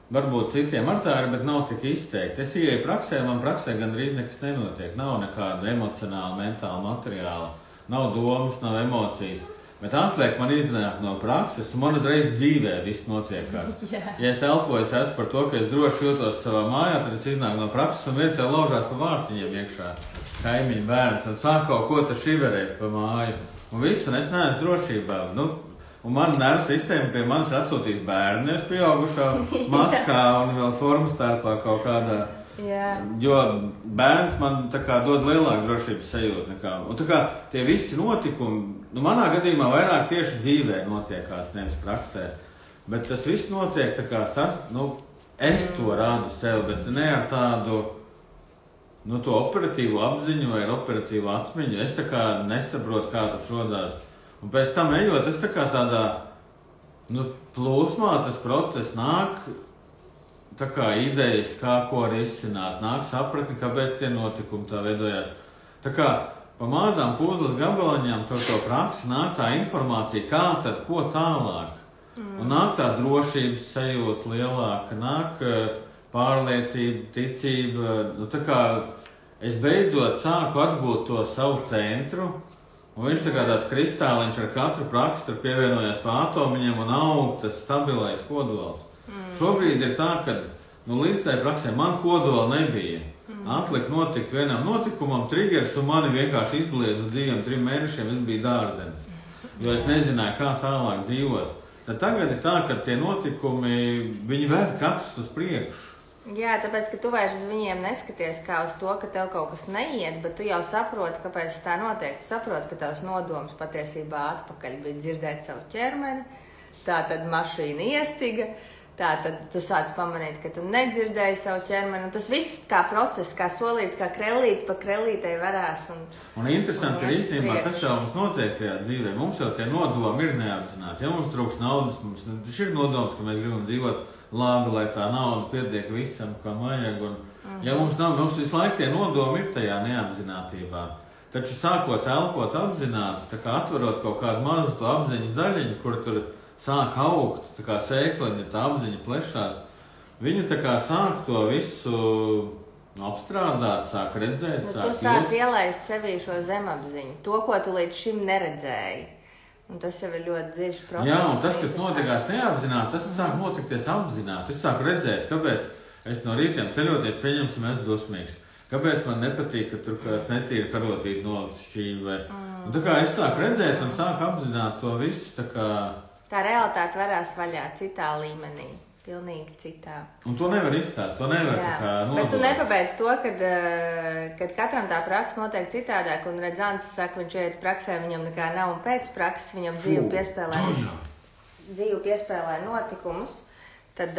Varbūt citiem ar tā ir, bet nav tik izteikti. Es ieeju praksē, man praksē gandrīz nekas nenotiek. Nav nekāda emocionāla, mentāla materiāla. Nav domas, nav emocijas. Bet atliek man iznāk no prakses, un man uzreiz dzīvē viss notiekās. Yeah. Ja es elpoju, es esmu par to, ka es droši jūtos savā mājā, tad es iznāku no prakses, un viens jau laužās pa vārtiņiem iekšā. Kaimiņu bērns, un sāk kaut ko ta šiverēt pa māju. Un visu, un es neesmu drošībā. Un man nervu sistēma pie manis atsūtīs bērni, es pieaugušā maskā un vēl formas starpā kaut kādā. Yeah. Jo bērns man tā kā dod lielāku drošības sajūtu nekā. Un tā kā tie visi notikumi, manā gadījumā vairāk tieši dzīvē notiekās, nevis praksē. Bet tas viss notiek tā kā, es to rādu sev, bet ne ar tādu, to operatīvu apziņu vai operatīvu atmiņu. Es tā kā nesaprotu, kā tas rodās. Un pēc tam ejot, es tā kā tādā, plūsmā tas process nāk, tā kā idejas, kā ko risināt, nāk sapratni, kāpēc tie notikumi tā veidojās. Tā kā pa mazām puzles gabaliņām caur to praksi nāk tā informācija, kā tad, ko tālāk. Un nāk tā drošības sajūta lielāka, nāk pārliecība, ticība. Tā kā es beidzot sāku atgūt to savu centru, un viņš tā kā tāds kristāliņš ar katru praksi tur pievienojās pa atomiņiem un aug tas stabilais kodols. Šobrīd ir tā, ka līdz tai praksē man kodola nebija. Atlika notikt vienam notikumam, triggers, un mani vienkārši izbliez uz 2-3 mēnešiem, es biju dārzenis. Jo es nezināju, kā tālāk dzīvot. Tad tagad ir tā, ka tie notikumi, viņi ved katrs uz priekšu. Jā, tāpēc, ka tu vairs uz viņiem neskaties kā uz to, ka tev kaut kas neiet, bet tu jau saproti, kāpēc tā notiek. Tu saproti, ka tavs nodoms patiesībā atpakaļ bija dzirdēt savu ķermeni, tā tad mašīna iestiga, tā tad tu sāc pamanīt, ka tu nedzirdēji savu ķermeni, un tas viss kā process, kā solīts, kā krellīti pa krellītei varās. Un interesanti, ka īstenībā tas jau mums notiek tajā dzīvē. Mums jau tie nodomi ir neapzināti. Ja mums trūks naudas, mums ir nodoms, ka mēs gribam dzīvot labi, lai tā nauda pietiek visam, kā vajag. Ja mums nav, mums visu laiku tie nodomi ir tajā neapzinātībā. Taču sākot elpot apzināti, tā kā atverot kaut kādu mazu to apziņas daļiņu, kur tur sāk augt, tā kā sēkliņa, tā apziņa plešās, viņi tā kā sāk to visu apstrādāt, sāk redzēt, sāk tu sāc ielaist sevī šo zemapziņu, to, ko tu līdz šim neredzēji. Un tas jau ir ļoti dziļš process. Jā, un tas, kas notikās neapzināti, tas sāk notikties apzināti. Es sāku redzēt, kāpēc es no rītiem ceļoties, pieņemsim, esmu dusmīgs. Kāpēc man nepatīk, ka tur kāds netīri karotīti nolicis šķīvi. Un tā kā es sāku redzēt un sāku apzināt to visu, tā kā... Tā realitāte varās vaļā citā līmenī. Pilnīgi citā. Un to nevar izstāst, to nevar tā kā nodot. Bet tu nepabeidz to, kad katram tā praksa notiek citādāk, un redz, Ants saka, viņš iet praksē, viņam nekā nav un pēc prakses, viņam dzīve piespēlē notikumus, tad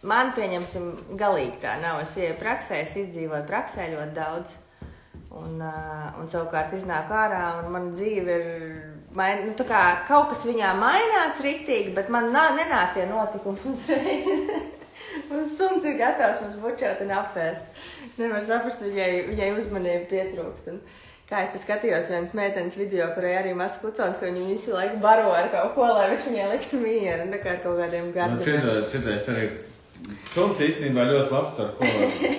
man, pieņemsim, galīgi tā nav. Es ieju praksē, es izdzīvoju praksē ļoti daudz, un savukārt iznāk ārā, un man dzīve ir... tā kā kaut kas viņā mainās riktīgi, bet man nenāk tie notikumi uzreiz. Un suns ir gatavs mums bučot un apēst. Nevar saprast, viņai uzmanība pietrūkst. Un kā es te skatījos vienas meitenes video, kurai arī mazs kucons, ka viņi visu laiku baro ar kaut ko, lai viņš viņai liktu mieru. Tā kā ar kaut kādiem gardiem. Šitais arī suns īstenībā ļoti labs ar ko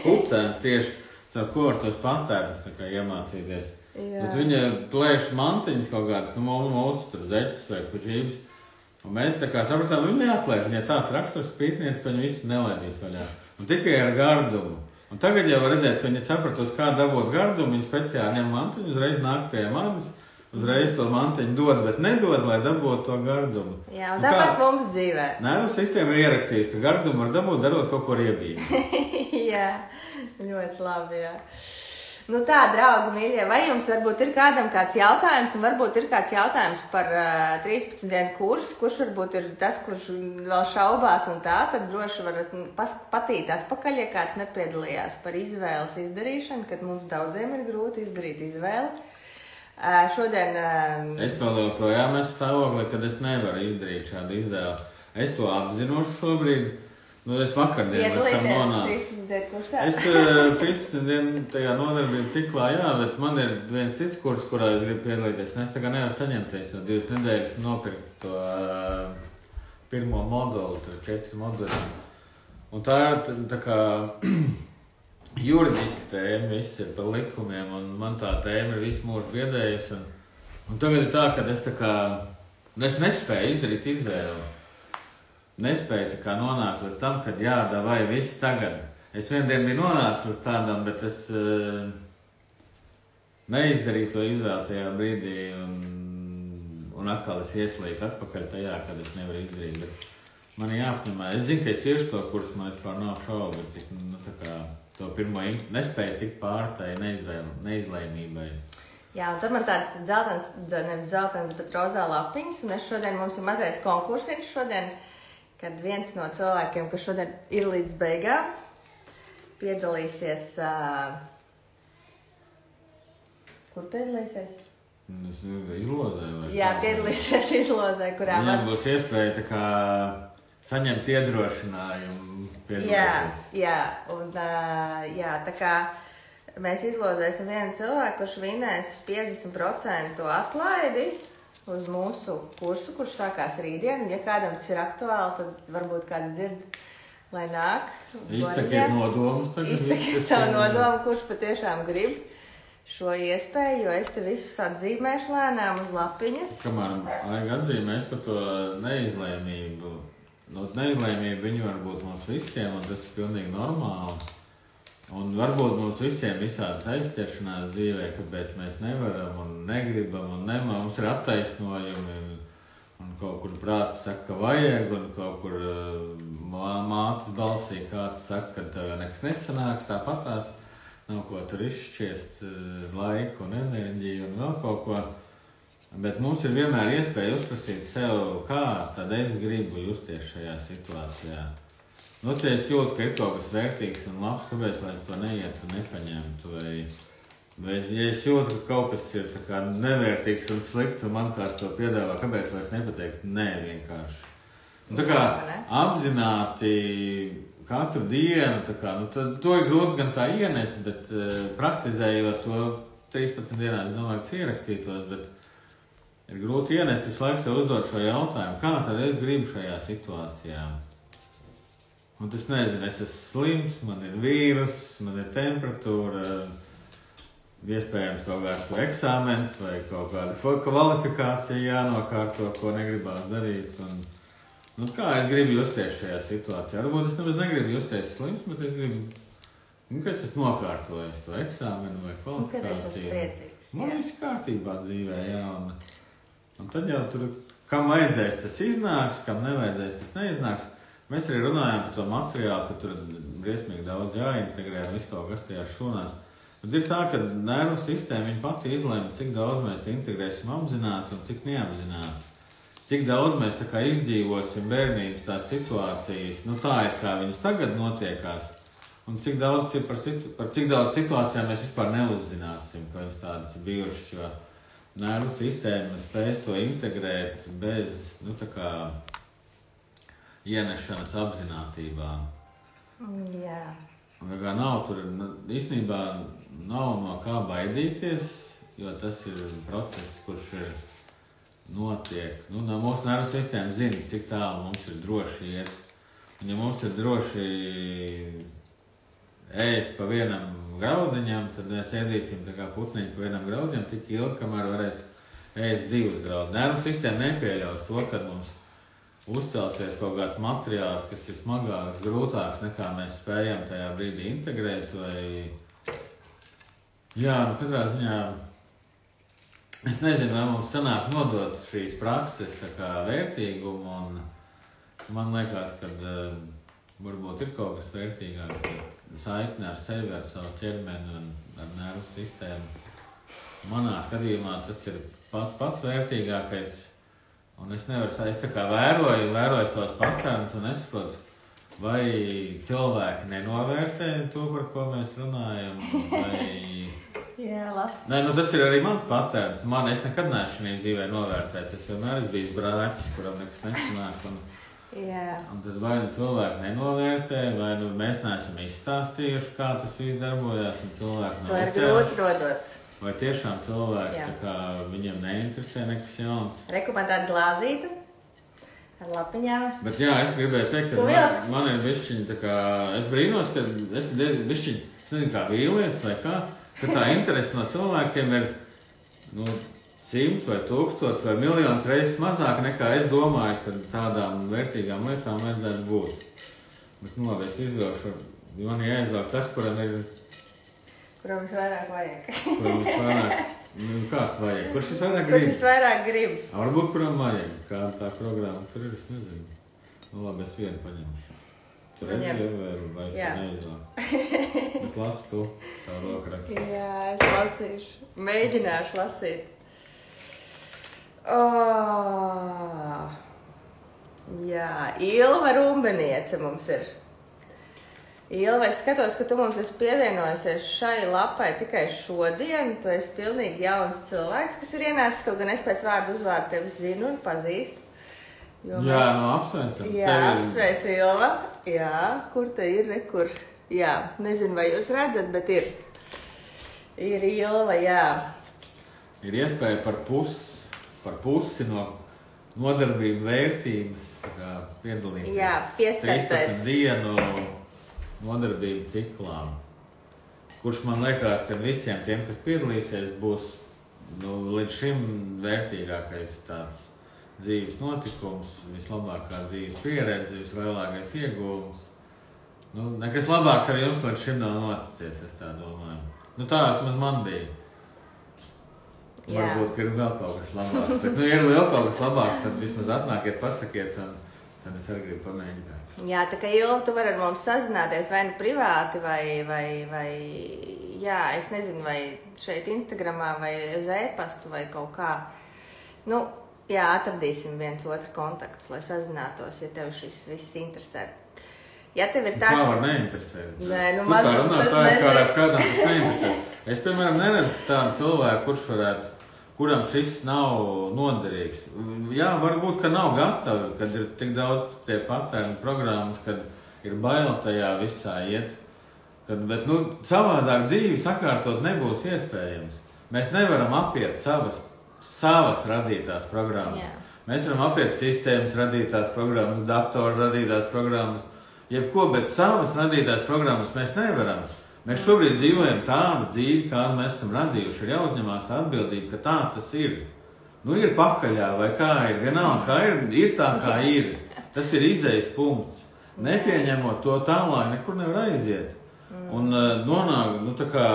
kupcēns tieši, ar ko ar tos patērnus tā kā iemācīties. Bet viņa plēš mantiņas kaut kādas, mūsu tur zeķis vai kuģības. Un mēs tā kā sapratām, viņa neatplēš, viņa tāds raksturs spītniec, ka viņa visu nelaidīs vaļā. Un tikai ar gardumu. Un tagad jau var redzēt, ka viņa sapratos, kā dabūt gardumu, viņa speciāli ņem mantiņu, uzreiz nāk pie manis, uzreiz to mantiņu dod, bet nedod, lai dabūtu to gardumu. Jā, un tāpat mums dzīvē. Nervu sistēma ir ierakstījusi, ka gardumu var dabūt, darot kaut ko riebīgu. Jā, ļoti labi, jā. Tā, draugi, mīļie, vai jums varbūt ir kādam kāds jautājums, un varbūt ir kāds jautājums par 13 dienu kursu, kurš varbūt ir tas, kurš vēl šaubās un tā, tad droši varat patīt atpakaļ, ja kāds nepiedalījās par izvēles izdarīšanu, kad mums daudziem ir grūti izdarīt izvēli. Šodien... Es vēl joprojām esmu stāvoklī, kad es nevaru izdarīt šādu izvēli. Es to apzinos šobrīd. Nu, es vakardien līdz tam nonācu. 13 kursā. Es 15 dienu tajā nodarbību ciklā, jā, bet man ir viens cits kurs, kurā es gribu piedalīties. Un es tagad nevaru saņemties, jo 2 nedēļas nopirkt to pirmo moduli, tur 4 moduļi. Un tā ir tā kā juridiska tēma, viss ir par likumiem, un man tā tēma ir visu mūžu biedējusi. Un tagad ir tā, ka es tā kā, es nespēju izdarīt izvēli. Nespēju tā kā nonākt līdz tam, kad vai viss tagad. Es viendien biju nonācis līdz tādam, bet es neizdarīju to izvēli tajā brīdī, un atkal es ieslīgu atpakaļ tajā, kad es nevaru izdarīt. Bet man jāapņemā. Es zinu, ka es iešu to kursu, man vispār nav šaubu. Es tik, tā kā to pirmo nespēju tikt pār tai neizlēmībai. Jā, un tad man tāds dzeltens, nevis dzeltens, bet rozā lapiņas, un šodien mums ir mazais konkursiņš šodien, kad viens no cilvēkiem, kas šodien ir līdz beigām, piedalīsies... Kur piedalīsies? Izlozē vai? Jā, piedalīsies izlozē, kurā... Viņam būs iespēja tā kā saņemt iedrošinājumu piedalīties. Jā, un tā kā mēs izlozēsim vienu cilvēku, kurš vinēs 50% atlaidi uz mūsu kursu, kurš sākās rītdien. Ja kādam tas ir aktuāli, tad varbūt kāds dzird, lai nāk. Izsakiet nodomus tagad. Izsakiet savu nodomu, kurš patiešām grib šo iespēju, jo es te visus atzīmēšu lēnām uz lapiņas. Kamēr vajag atzīmēs par to neizlēmību. Neizlēmība viņa var būt mums visiem, un tas ir pilnīgi normāli. Un varbūt mums visiem visādas aizķeršanās dzīvē, kāpēc mēs nevaram un negribam un mums ir attaisnojumi un kaut kur prāts saka, ka vajag, un kaut kur mātes balsī kāds saka, ka tev nekas nesanāks, tāpatās nav ko tur izšķiest laiku un enerģiju un vēl kaut ko. Bet mums ir vienmēr iespēja uzprasīt sev, kā tad es gribu justies šajā situācijā. Nu, ja es jūtu, ka ir kaut kas vērtīgs un labs, kāpēc lai es to neietu un nepaņemtu? Vai ja es jūtu, ka kaut kas ir tā kā nevērtīgs un slikts un man kāds to piedāvā, kāpēc lai es nepateiktu nē vienkārši? Un tā kā apzināti katru dienu, tā kā, to ir grūti gan tā ienest, bet praktizējot to 13 dienās, es domāju, ka ierakstītos, bet ir grūti ienest visu laiku sev uzdot šo jautājumu, kā tad es gribu šajā situācijā? Un es nezinu, es esmu slims, man ir vīrus, man ir temperatūra, iespējams kaut kāds eksāmens vai kaut kāda kvalifikācija jānokārto, ko negribās darīt. Kā es gribu justies šajā situācijā? Varbūt es nemaz negribu justies slims, bet es gribu, ka es esmu nokārtojis to eksāmenu vai kvalifikāciju. Kad es esmu priecīgs. Man viss kārtībā dzīvē, jā. Un tad jau tur, kam vajadzēs, tas iznāks, kam nevajadzēs, tas neiznāks. Mēs arī runājām par to materiālu, ka tur ir briesmīgi daudz jāintegrē un viss kaut kas tajās šūnās. Bet ir tā, ka nervu sistēma viņa pati izlēma, cik daudz mēs integrēsim apzināti un cik neapzināti. Cik daudz mēs tā kā izdzīvosim bērnības tās situācijas, tā ir kā viņas tagad notiekās. Un cik daudz ir par cik daudz situācijām mēs vispār neuzzināsim, ka viņas tādas ir bijušas, jo nervu sistēma spēs to integrēt bez, tā kā ienešanas apzinātībā. Jā. Un kā nav tur, īstenībā nav no kā baidīties, jo tas ir process, kurš ir notiek. Mūsu nervu sistēma zina, cik tālu mums ir droši iet. Un ja mums ir droši ēst pa vienam graudiņam, tad mēs ēdīsim tā kā putniņi pa vienam graudiņam tik ilgi, kamēr varēs ēst 2 graudus. Nervu sistēma nepieļaus to, kad mums uzcelsies kaut kāds materiāls, kas ir smagāks, grūtāks, nekā mēs spējam tajā brīdī integrēt, vai... Jā, katrā ziņā es nezinu, vai mums sanāk nodot šīs prakses tā kā vērtīgumu, un man liekas, ka varbūt ir kaut kas vērtīgāks, saikne ar sevi, ar savu ķermeni un ar nervu sistēmu. Manā skatījumā tas ir pats vērtīgākais. Un es nevaru, es tā kā vēroju savus patērnus un es saprotu, vai cilvēki nenovērtē to, par ko mēs runājam, vai... Jā, labs. Nē, tas ir arī mans patērns. Es nekad neesmu šajā dzīvē novērtēts. Es vienmēr esmu bijis brāķis, kuram nekas nesanāk. Jā. Un tad vai nu cilvēki nenovērtē, vai nu mēs neesam izstāstījuši, kā tas viss darbojās, un cilvēki To ir grūti nodot. Vai tiešām cilvēki, tā kā viņiem neinteresē nekas jauns? Rekomendāta glāzīta ar lapiņām. Bet jā, es gribēju teikt, ka man ir bišķiņi, tā kā, es brīnos, ka es bišķiņi, es nezinu, kā vīlies vai kā, ka tā interese no cilvēkiem ir, 100 vai 1000 vai miljonus reizes mazāk nekā es domāju, ka tādām vērtīgām lietām vajadzētu būt. Bet, labi, es izvēlšu, man jāizvēl tas, kuram ir... Kuram visvairāk vajag. Kuram visvairāk, kāds vajag? Kurš visvairāk grib? Kurš visvairāk grib? Varbūt kuram vajag, kāda tā programma tur ir, es nezinu. Labi, es vienu paņemšu. Tur ir ievēru, vai es to neizvēlu. Lasi tu, savu roku rakstu. Jā, es lasīšu. Mēģināšu lasīt. Jā, Ilva Rumbeniece mums ir. Ilva, es skatos, ka tu mums esi pievienojusies šai lapai tikai šodien. Tu esi pilnīgi jauns cilvēks, kas ir ienācis, kaut gan es pēc vārdu uzvārdu tevi zinu un pazīstu. Jā, apsveicam. Jā, apsveic Ilva. Jā, kur te ir, rekur? Jā, nezinu, vai jūs redzat, bet ir. Ir Ilva, jā. Ir iespēja par pusi no nodarbību vērtības piedalīties. Jā, piestartēt. 13 dienu nodarbību ciklā, kurš man liekas, ka visiem tiem, kas piedalīsies, būs līdz šim vērtīgākais tāds dzīves notikums, vislabākā dzīves pieredze, vislielākais ieguvums. Nekas labāks ar jums līdz šim nav noticies, es tā domāju. Tā vismaz man bija. Varbūt, ka ir vēl kaut kas labāks, bet, ja ir vēl kaut kas labāks, tad vismaz atnākiet, pasakiet, un tad es arī gribu pamēģināt. Jā, tā kā Ilva, tu vari ar mums sazināties vai nu privāti, vai jā, es nezinu, vai šeit Instagramā, vai uz e-pastu, vai kaut kā. Jā, atradīsim viens otru kontaktus, lai sazinātos, ja tev šis viss interesē. Ja tev ir tā... Kā var neinteresēt? Nē, tu tā runā, kādam tas neinteresē. Es, piemēram, neredzu tādu cilvēku, kuram šis nav noderīgs. Jā, varbūt, ka nav gatavi, kad ir tik daudz tie patērni programmas, kad ir baila tajā visā iet. Bet, savādāk dzīvi sakārtot nebūs iespējams. Mēs nevaram apiet savas radītās programmas. Jā. Mēs varam apiet sistēmas radītās programmas, datoru radītās programmas, jebko, bet savas radītās programmas mēs nevaram. Mēs šobrīd dzīvojam tādu dzīvi, kādu mēs esam radījuši. Ir jāuzņemās tā atbildība, ka tā tas ir. Ir pakaļā vai kā ir, vienalga kā ir tā kā ir. Tas ir izejas punkts. Nepieņemot to tālāk, nekur nevar aiziet. Un nonāk, tā kā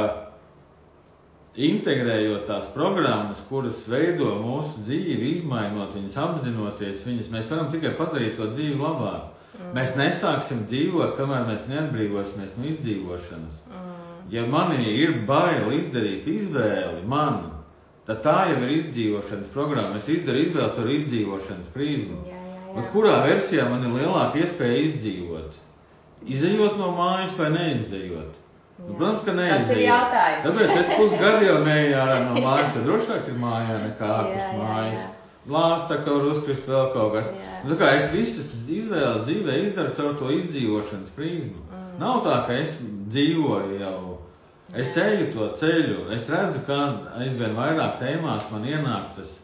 integrējot tās programmas, kuras veido mūsu dzīvi, izmainot viņas, apzinoties viņas, mēs varam tikai padarīt to dzīvi labāk. Mēs nesāksim dzīvot, kamēr mēs neatbrīvosimies no izdzīvošanas. Ja manī ir bail izdarīt izvēli, tad tā jau ir izdzīvošanas programma. Es izdaru izvēli caur izdzīvošanas prizmu. Bet kurā versijā man ir lielāka iespēja izdzīvot? Izejot no mājas vai neizejot? Protams, ka neizejot. Tas ir jautājums. Tāpēc es pusgadu jau neeju ārā no mājas, jo drošāk ir mājā nekā ārpus mājas. Lāsta, ka var uzkrist vēl kaut kas. Es visas izvēles dzīvē izdaru caur to izdzīvošanas prizmu. Nav tā, ka es dzīvoju jau. Es eju to ceļu. Es redzu, kā aizvien vairāk tēmās man ienāk tas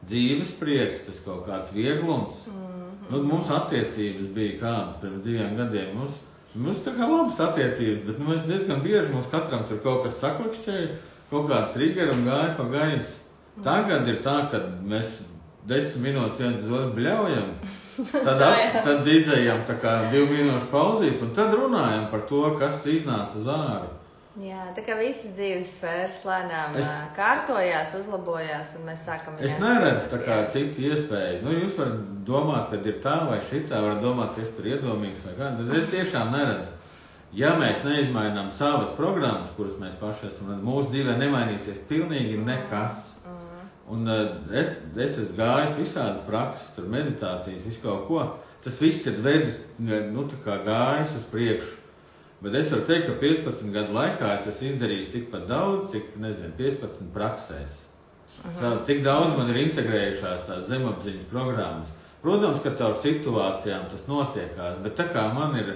dzīves prieks, tas kaut kāds vieglums. Mums attiecības bija kādas pirms 2 gadiem. Mums tā kā labas attiecības, bet mēs diezgan bieži mums katram tur kaut kas saklikšķēja, kaut kādu triggeru un gāja pa gaisu. Tagad ir tā, ka mēs 10 minūtes viens uz otru bļaujam, tad izejam tā kā 2 minūšu pauzīt un tad runājam par to, kas iznāca uz āru. Jā, tā kā visas dzīves sfēras lēnām kārtojās, uzlabojās un mēs sākam... Es neredzu tā kā citu iespēju. Jūs varat domāt, ka ir tā vai šitā, varat domāt, ka es tur iedomīgs vai kā, tad es tiešām neredzu. Ja mēs neizmainām savas programmas, kuras mēs paši esam, mūsu dzīvē nemainīsies pilnīgi nekas. Un es esmu gājis visādas prakses, tur meditācijas, visu kaut ko. Tas viss ir vedis, tā kā gājis uz priekšu. Bet es varu teikt, ka 15 gadu laikā es esmu izdarījis tikpat daudz, cik, 15 praksēs. Tik daudz man ir integrējušās tās zemapziņas programmas. Protams, ka caur situācijām tas notiekās, bet tā kā man ir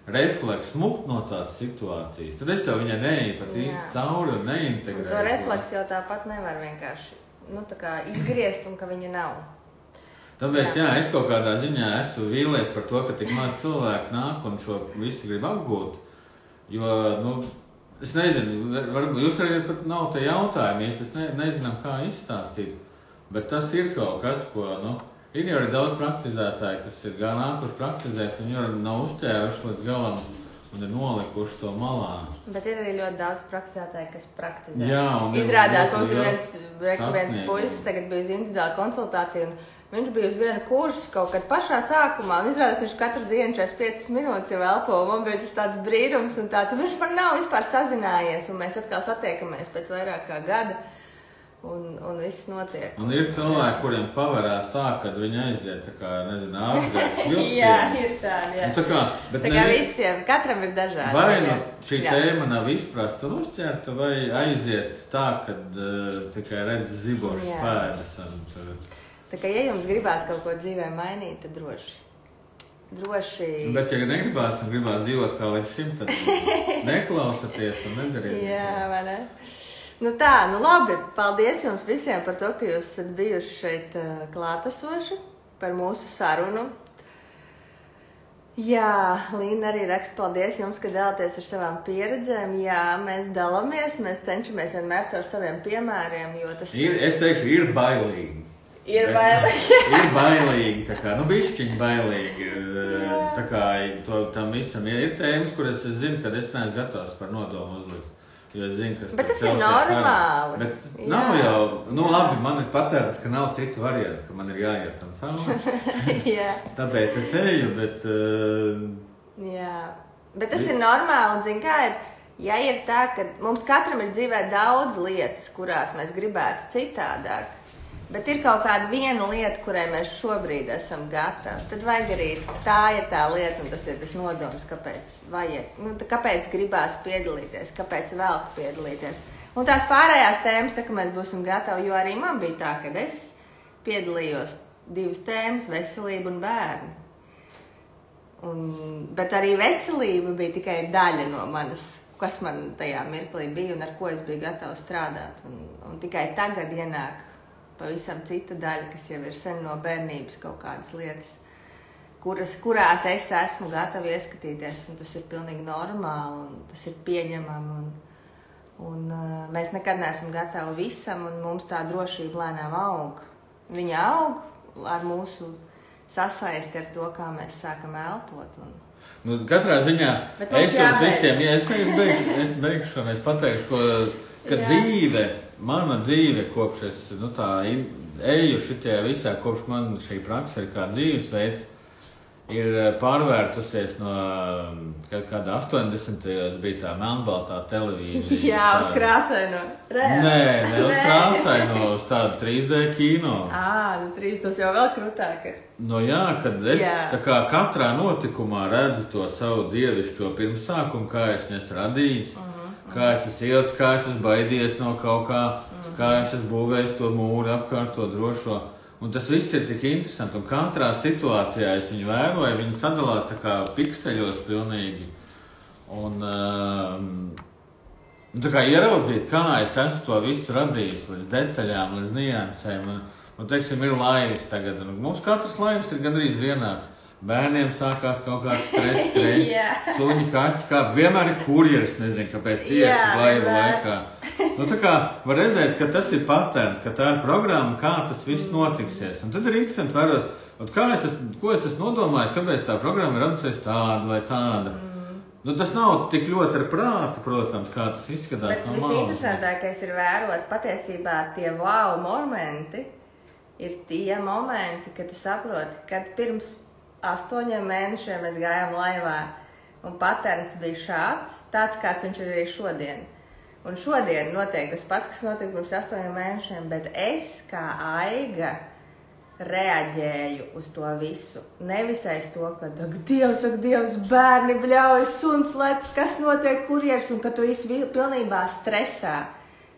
refleks mukt no tās situācijas, tad es jau viņai neeju pat īsti cauri un neintegrēju. To refleksu jau tāpat nevar vienkārši tā kā izgriezt un ka viņa nav. Tāpēc, es kaut kādā ziņā esmu vīlies par to, ka tik maz cilvēku nāk un šo visu grib apgūt. Jo, es nezinu, varbūt jūs arī pat nav te jautājumi, es nezinām, kā izstāstīt. Bet tas ir kaut kas, ko, ir jau arī daudz praktizētāji, kas ir gan nākuši praktizēt, un jau nav uzķēruši līdz galam un ir nolikuši to malā. Bet ir arī ļoti daudz praktizētāji, kas praktizē. Jā, izrādās, mums ir viens puisis, tagad bija uz individuāla konsultācija, un viņš bija uz vienu kursu kaut kad pašā sākumā, un izrādās, viņš katru dienu 45 minūtes jau elpo, un man bija tas tāds brīnums un tāds, un viņš man nav vispār sazinājies, un mēs atkal satiekamies pēc vairāk kā gada, un viss notiek. Un ir cilvēki, kuriem pavarās tā, kad viņi aiziet, tā kā, nezinu, ārgaitas vilcienu. Jā, ir tādi, jā. Tā kā visiem, katram ir dažādi. Vai šī tēma nav izprasta un uzķerta, vai aiziet tā, kad tikai redz zibošas pēdas un tā kā, ja jums gribās kaut ko dzīvē mainīt, tad droši. Bet, ja negribās un gribās dzīvot kā līdz šim, tad neklausaties un nedariet. Jā, vai ne? Labi, paldies jums visiem par to, ka jūs esat bijuši šeit klātesoši par mūsu sarunu. Jā, Līna arī raksta, paldies jums, ka dalāties ar savām pieredzēm. Jā, mēs dalāmies, mēs cenšamies vienmēr caur saviem piemēriem, jo tas... Es teikšu, ir bailīgi. Ir bailīgi. Ir bailīgi, tā kā, bišķiņi bailīgi. Tā kā tam visam ir tēmas, kuras es zinu, kad es neesmu gatavs par nodomu uzlikt. Jo es zinu, kas bet tas ir normāli. Bet nav jau, labi, man ir patērts, ka nav citu variantu, ka man ir jāiet tam cauri. Tāpēc es eju, bet... Jā, bet tas ir normāli, un zin kā ir, ja ir tā, ka mums katram ir dzīvē daudz lietas, kurās mēs gribētu citādāk. Bet ir kaut kāda viena lieta, kurai mēs šobrīd esam gatavi. Tad vajag arī tā ir tā lieta, un tas ir tas nodoms, kāpēc vajag. Kāpēc gribās piedalīties, kāpēc vēl piedalīties. Un tās pārējās tēmas, tā ka mēs būsim gatavi, jo arī man bija tā, ka es piedalījos 2 tēmas - veselība un bērni. Bet arī veselība bija tikai daļa no manas, kas man tajā mirklī bija un ar ko es biju gatava strādāt. Un tikai tagad ienāk pavisam cita daļa, kas jau ir sen no bērnības kaut kādas lietas, kurās es esmu gatava ieskatīties, un tas ir pilnīgi normāli, un tas ir pieņemami, un mēs nekad neesam gatavi visam, un mums tā drošība lēnām aug. Viņa aug ar mūsu sasaisti ar to, kā mēs sākam elpot. Katrā ziņā es jums visiem, es beigšu, un es pateikšu, ka mana dzīve, kopš es eju šitajā visā, kopš man šī praksa ir kā dzīvesveids, ir pārvērtusies no kāda 80. bija tā melnbaltā televīzija. Jā, uz krāsaino. Nē, uz krāsaino, uz tādu 3D kino. Tas jau vēl krutāk ir. Kad es tā kā katrā notikumā redzu to savu dievišķo pirmsākumu, kā es esmu radījis, kā es esmu ielas, kā es esmu baidījies no kaut kā, kā es esmu būvējis to mūri apkārt, to drošo. Un tas viss ir tik interesanti, un katrā situācijā es viņu vēroju, viņi sadalās tā kā pikseļos pilnīgi. Un tā kā ieraudzīt, kā es esmu to visu radījis, līdz detaļām, līdz niansēm. Un teiksim, ir laivas tagad, un mums katrs laivas ir gandrīz vienāds. Bērniem sākās kaut kāds stress, suņi, kaķi, vienmēr ir kurjeris, nezinu, kāpēc tieši laiva laikā. Tā kā var redzēt, ka tas ir patērns, ka tā ir programma, kā tas viss notiksies. Un tad ir interesanti vērot, ko es esmu nodomājis, kāpēc tā programma ir radusies tāda vai tāda. Tas nav tik ļoti ar prātu, protams, kā tas izskatās no malas. Bet visinteresantākais ir vērot patiesībā tie wow momenti, ir tie momenti, kad tu saproti, kad pirms 8 mēnešiem mēs gājām laivā, un patērns bija šāds, tāds kāds viņš ir arī šodien. Un šodien notiek tas pats, kas notiek pirms 8 mēnešiem, bet es kā Aiga reaģēju uz to visu. Nevis aiz to, ka ak, Dievs, bērni bļauj, suns lec, kas notiek, kurjeris, un ka tu esi pilnībā stresā.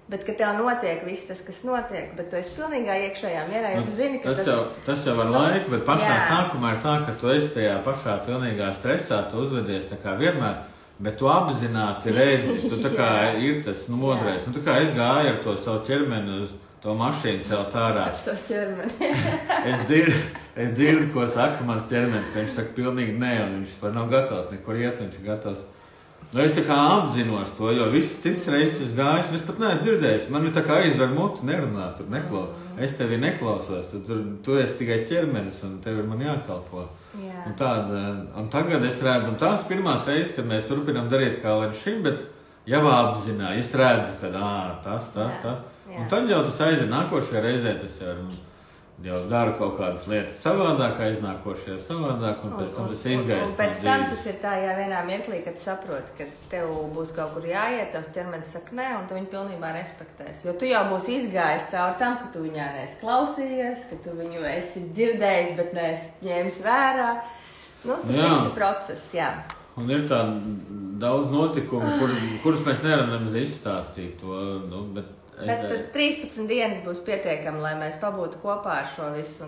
Bet, ka tev notiek viss tas, kas notiek, bet tu esi pilnīgā iekšējā mierā, jo tu zini, ka tas jau ar laiku, bet pašā sākumā ir tā, ka tu esi tajā pašā pilnīgā stresā, tu uzvedies tā kā vienmēr, bet tu apzināti redzi, tu tā kā ir tas modrais. Nu, tā kā es gāju ar to savu ķermeni uz to mašīnu celt ārā. Ar savu ķermeni. es dzirdu, ko saka mans ķermenis, ka viņš saka pilnīgi nē, un viņš pat nav gatavs nekur iet, viņš ir gatavs. Nu, es tā kā apzinos to, jo visas citas reizes es gāju, un es pat neesmu dzirdējis. Man ir tā kā aizver muti, nerunā, tur es tevi neklausos, tu esi tikai ķermenis, un tev ir man jākalpo. Jā. Un tagad es redzu, un tās pirmās reizes, kad mēs turpinām darīt kā līdz šim, bet jau apzinā, es redzu, ka tas. Un tad jau tas aiziet nākošajā reizē, tas jau daru kaut kādas lietas savādāk, aiznākošajā savādāk, un pēc tam tas izgaist. Un pēc tam tas ir tā, vienā mirklī, kad tu saproti, ka tev būs kaut kur jāiet, tavs ķermenis saka nē, un tu viņu pilnībā respektēs. Jo tu jau būsi izgājis caur tam, ka tu viņā neesi klausījies, ka tu viņu esi dzirdējis, bet neesi ņēmis vērā. Nu, tas viss ir process, jā. Un ir tā daudz notikumu, kurus mēs nevaram izstāstīt to, bet 13 dienas būs pietiekami, lai mēs pabūtu kopā ar šo visu.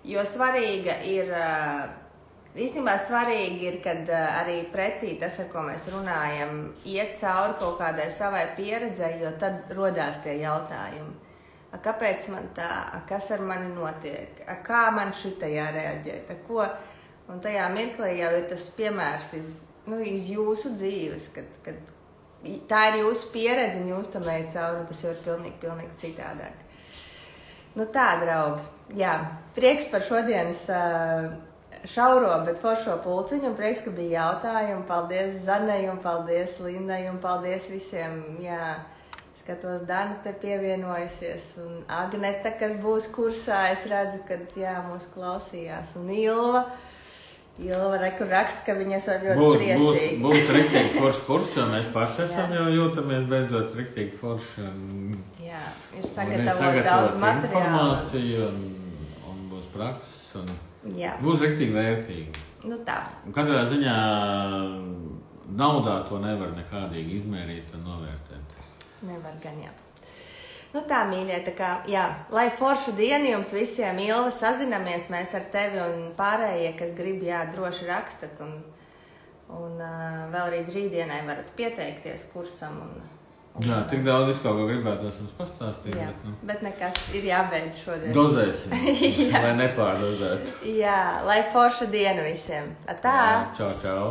Jo svarīgi ir, kad arī pretī tas, ar ko mēs runājam, iet cauri kaut kādai savai pieredzei, jo tad rodās tie jautājumi. Kāpēc man tā? Kas ar mani notiek? Kā man šitajā reaģēt? Un tajā mirklī jau ir tas piemērs iz jūsu dzīves, kad tā ir jūsu pieredze un jūs tam ejat cauri, un tas jau ir pilnīgi citādāk. Nu tā, draugi. Jā, prieks par šodienas šauro, bet foršo pulciņu, un prieks, ka bija jautājumi. Paldies Zanei, un paldies Lindai, un paldies visiem. Jā, skatos, Dana te pievienojusies, un Agneta, kas būs kursā, es redzu, ka mūs klausījās, un Ilva, rekur raksta, ka viņa esot ļoti priecīgi. Būs riktīgi forši kurs, jo mēs paši esam jau jūtamies beidzot riktīgi forši. Jā, ir sagatavot daudz materiālu. Informācija un būs prakses un būs riktīgi vērtīgi. Nu tā. Un katrā ziņā naudā to nevar nekādīgi izmērīt un novērtēt. Nevar gan, jā. Nu tā, mīļie, tā kā, lai forša diena jums visiem, Ilva, sazinamies mēs ar tevi un pārējie, kas grib, droši rakstat, un vēl līdz rītdienai varat pieteikties kursam. Jā, tik daudz kaut ko gribētos mums pastāstīt. Jā, bet nekas ir jābeidz šodien. Dozēsim, lai nepārdozētu. Jā, lai forša diena visiem. Atā! Čau, čau!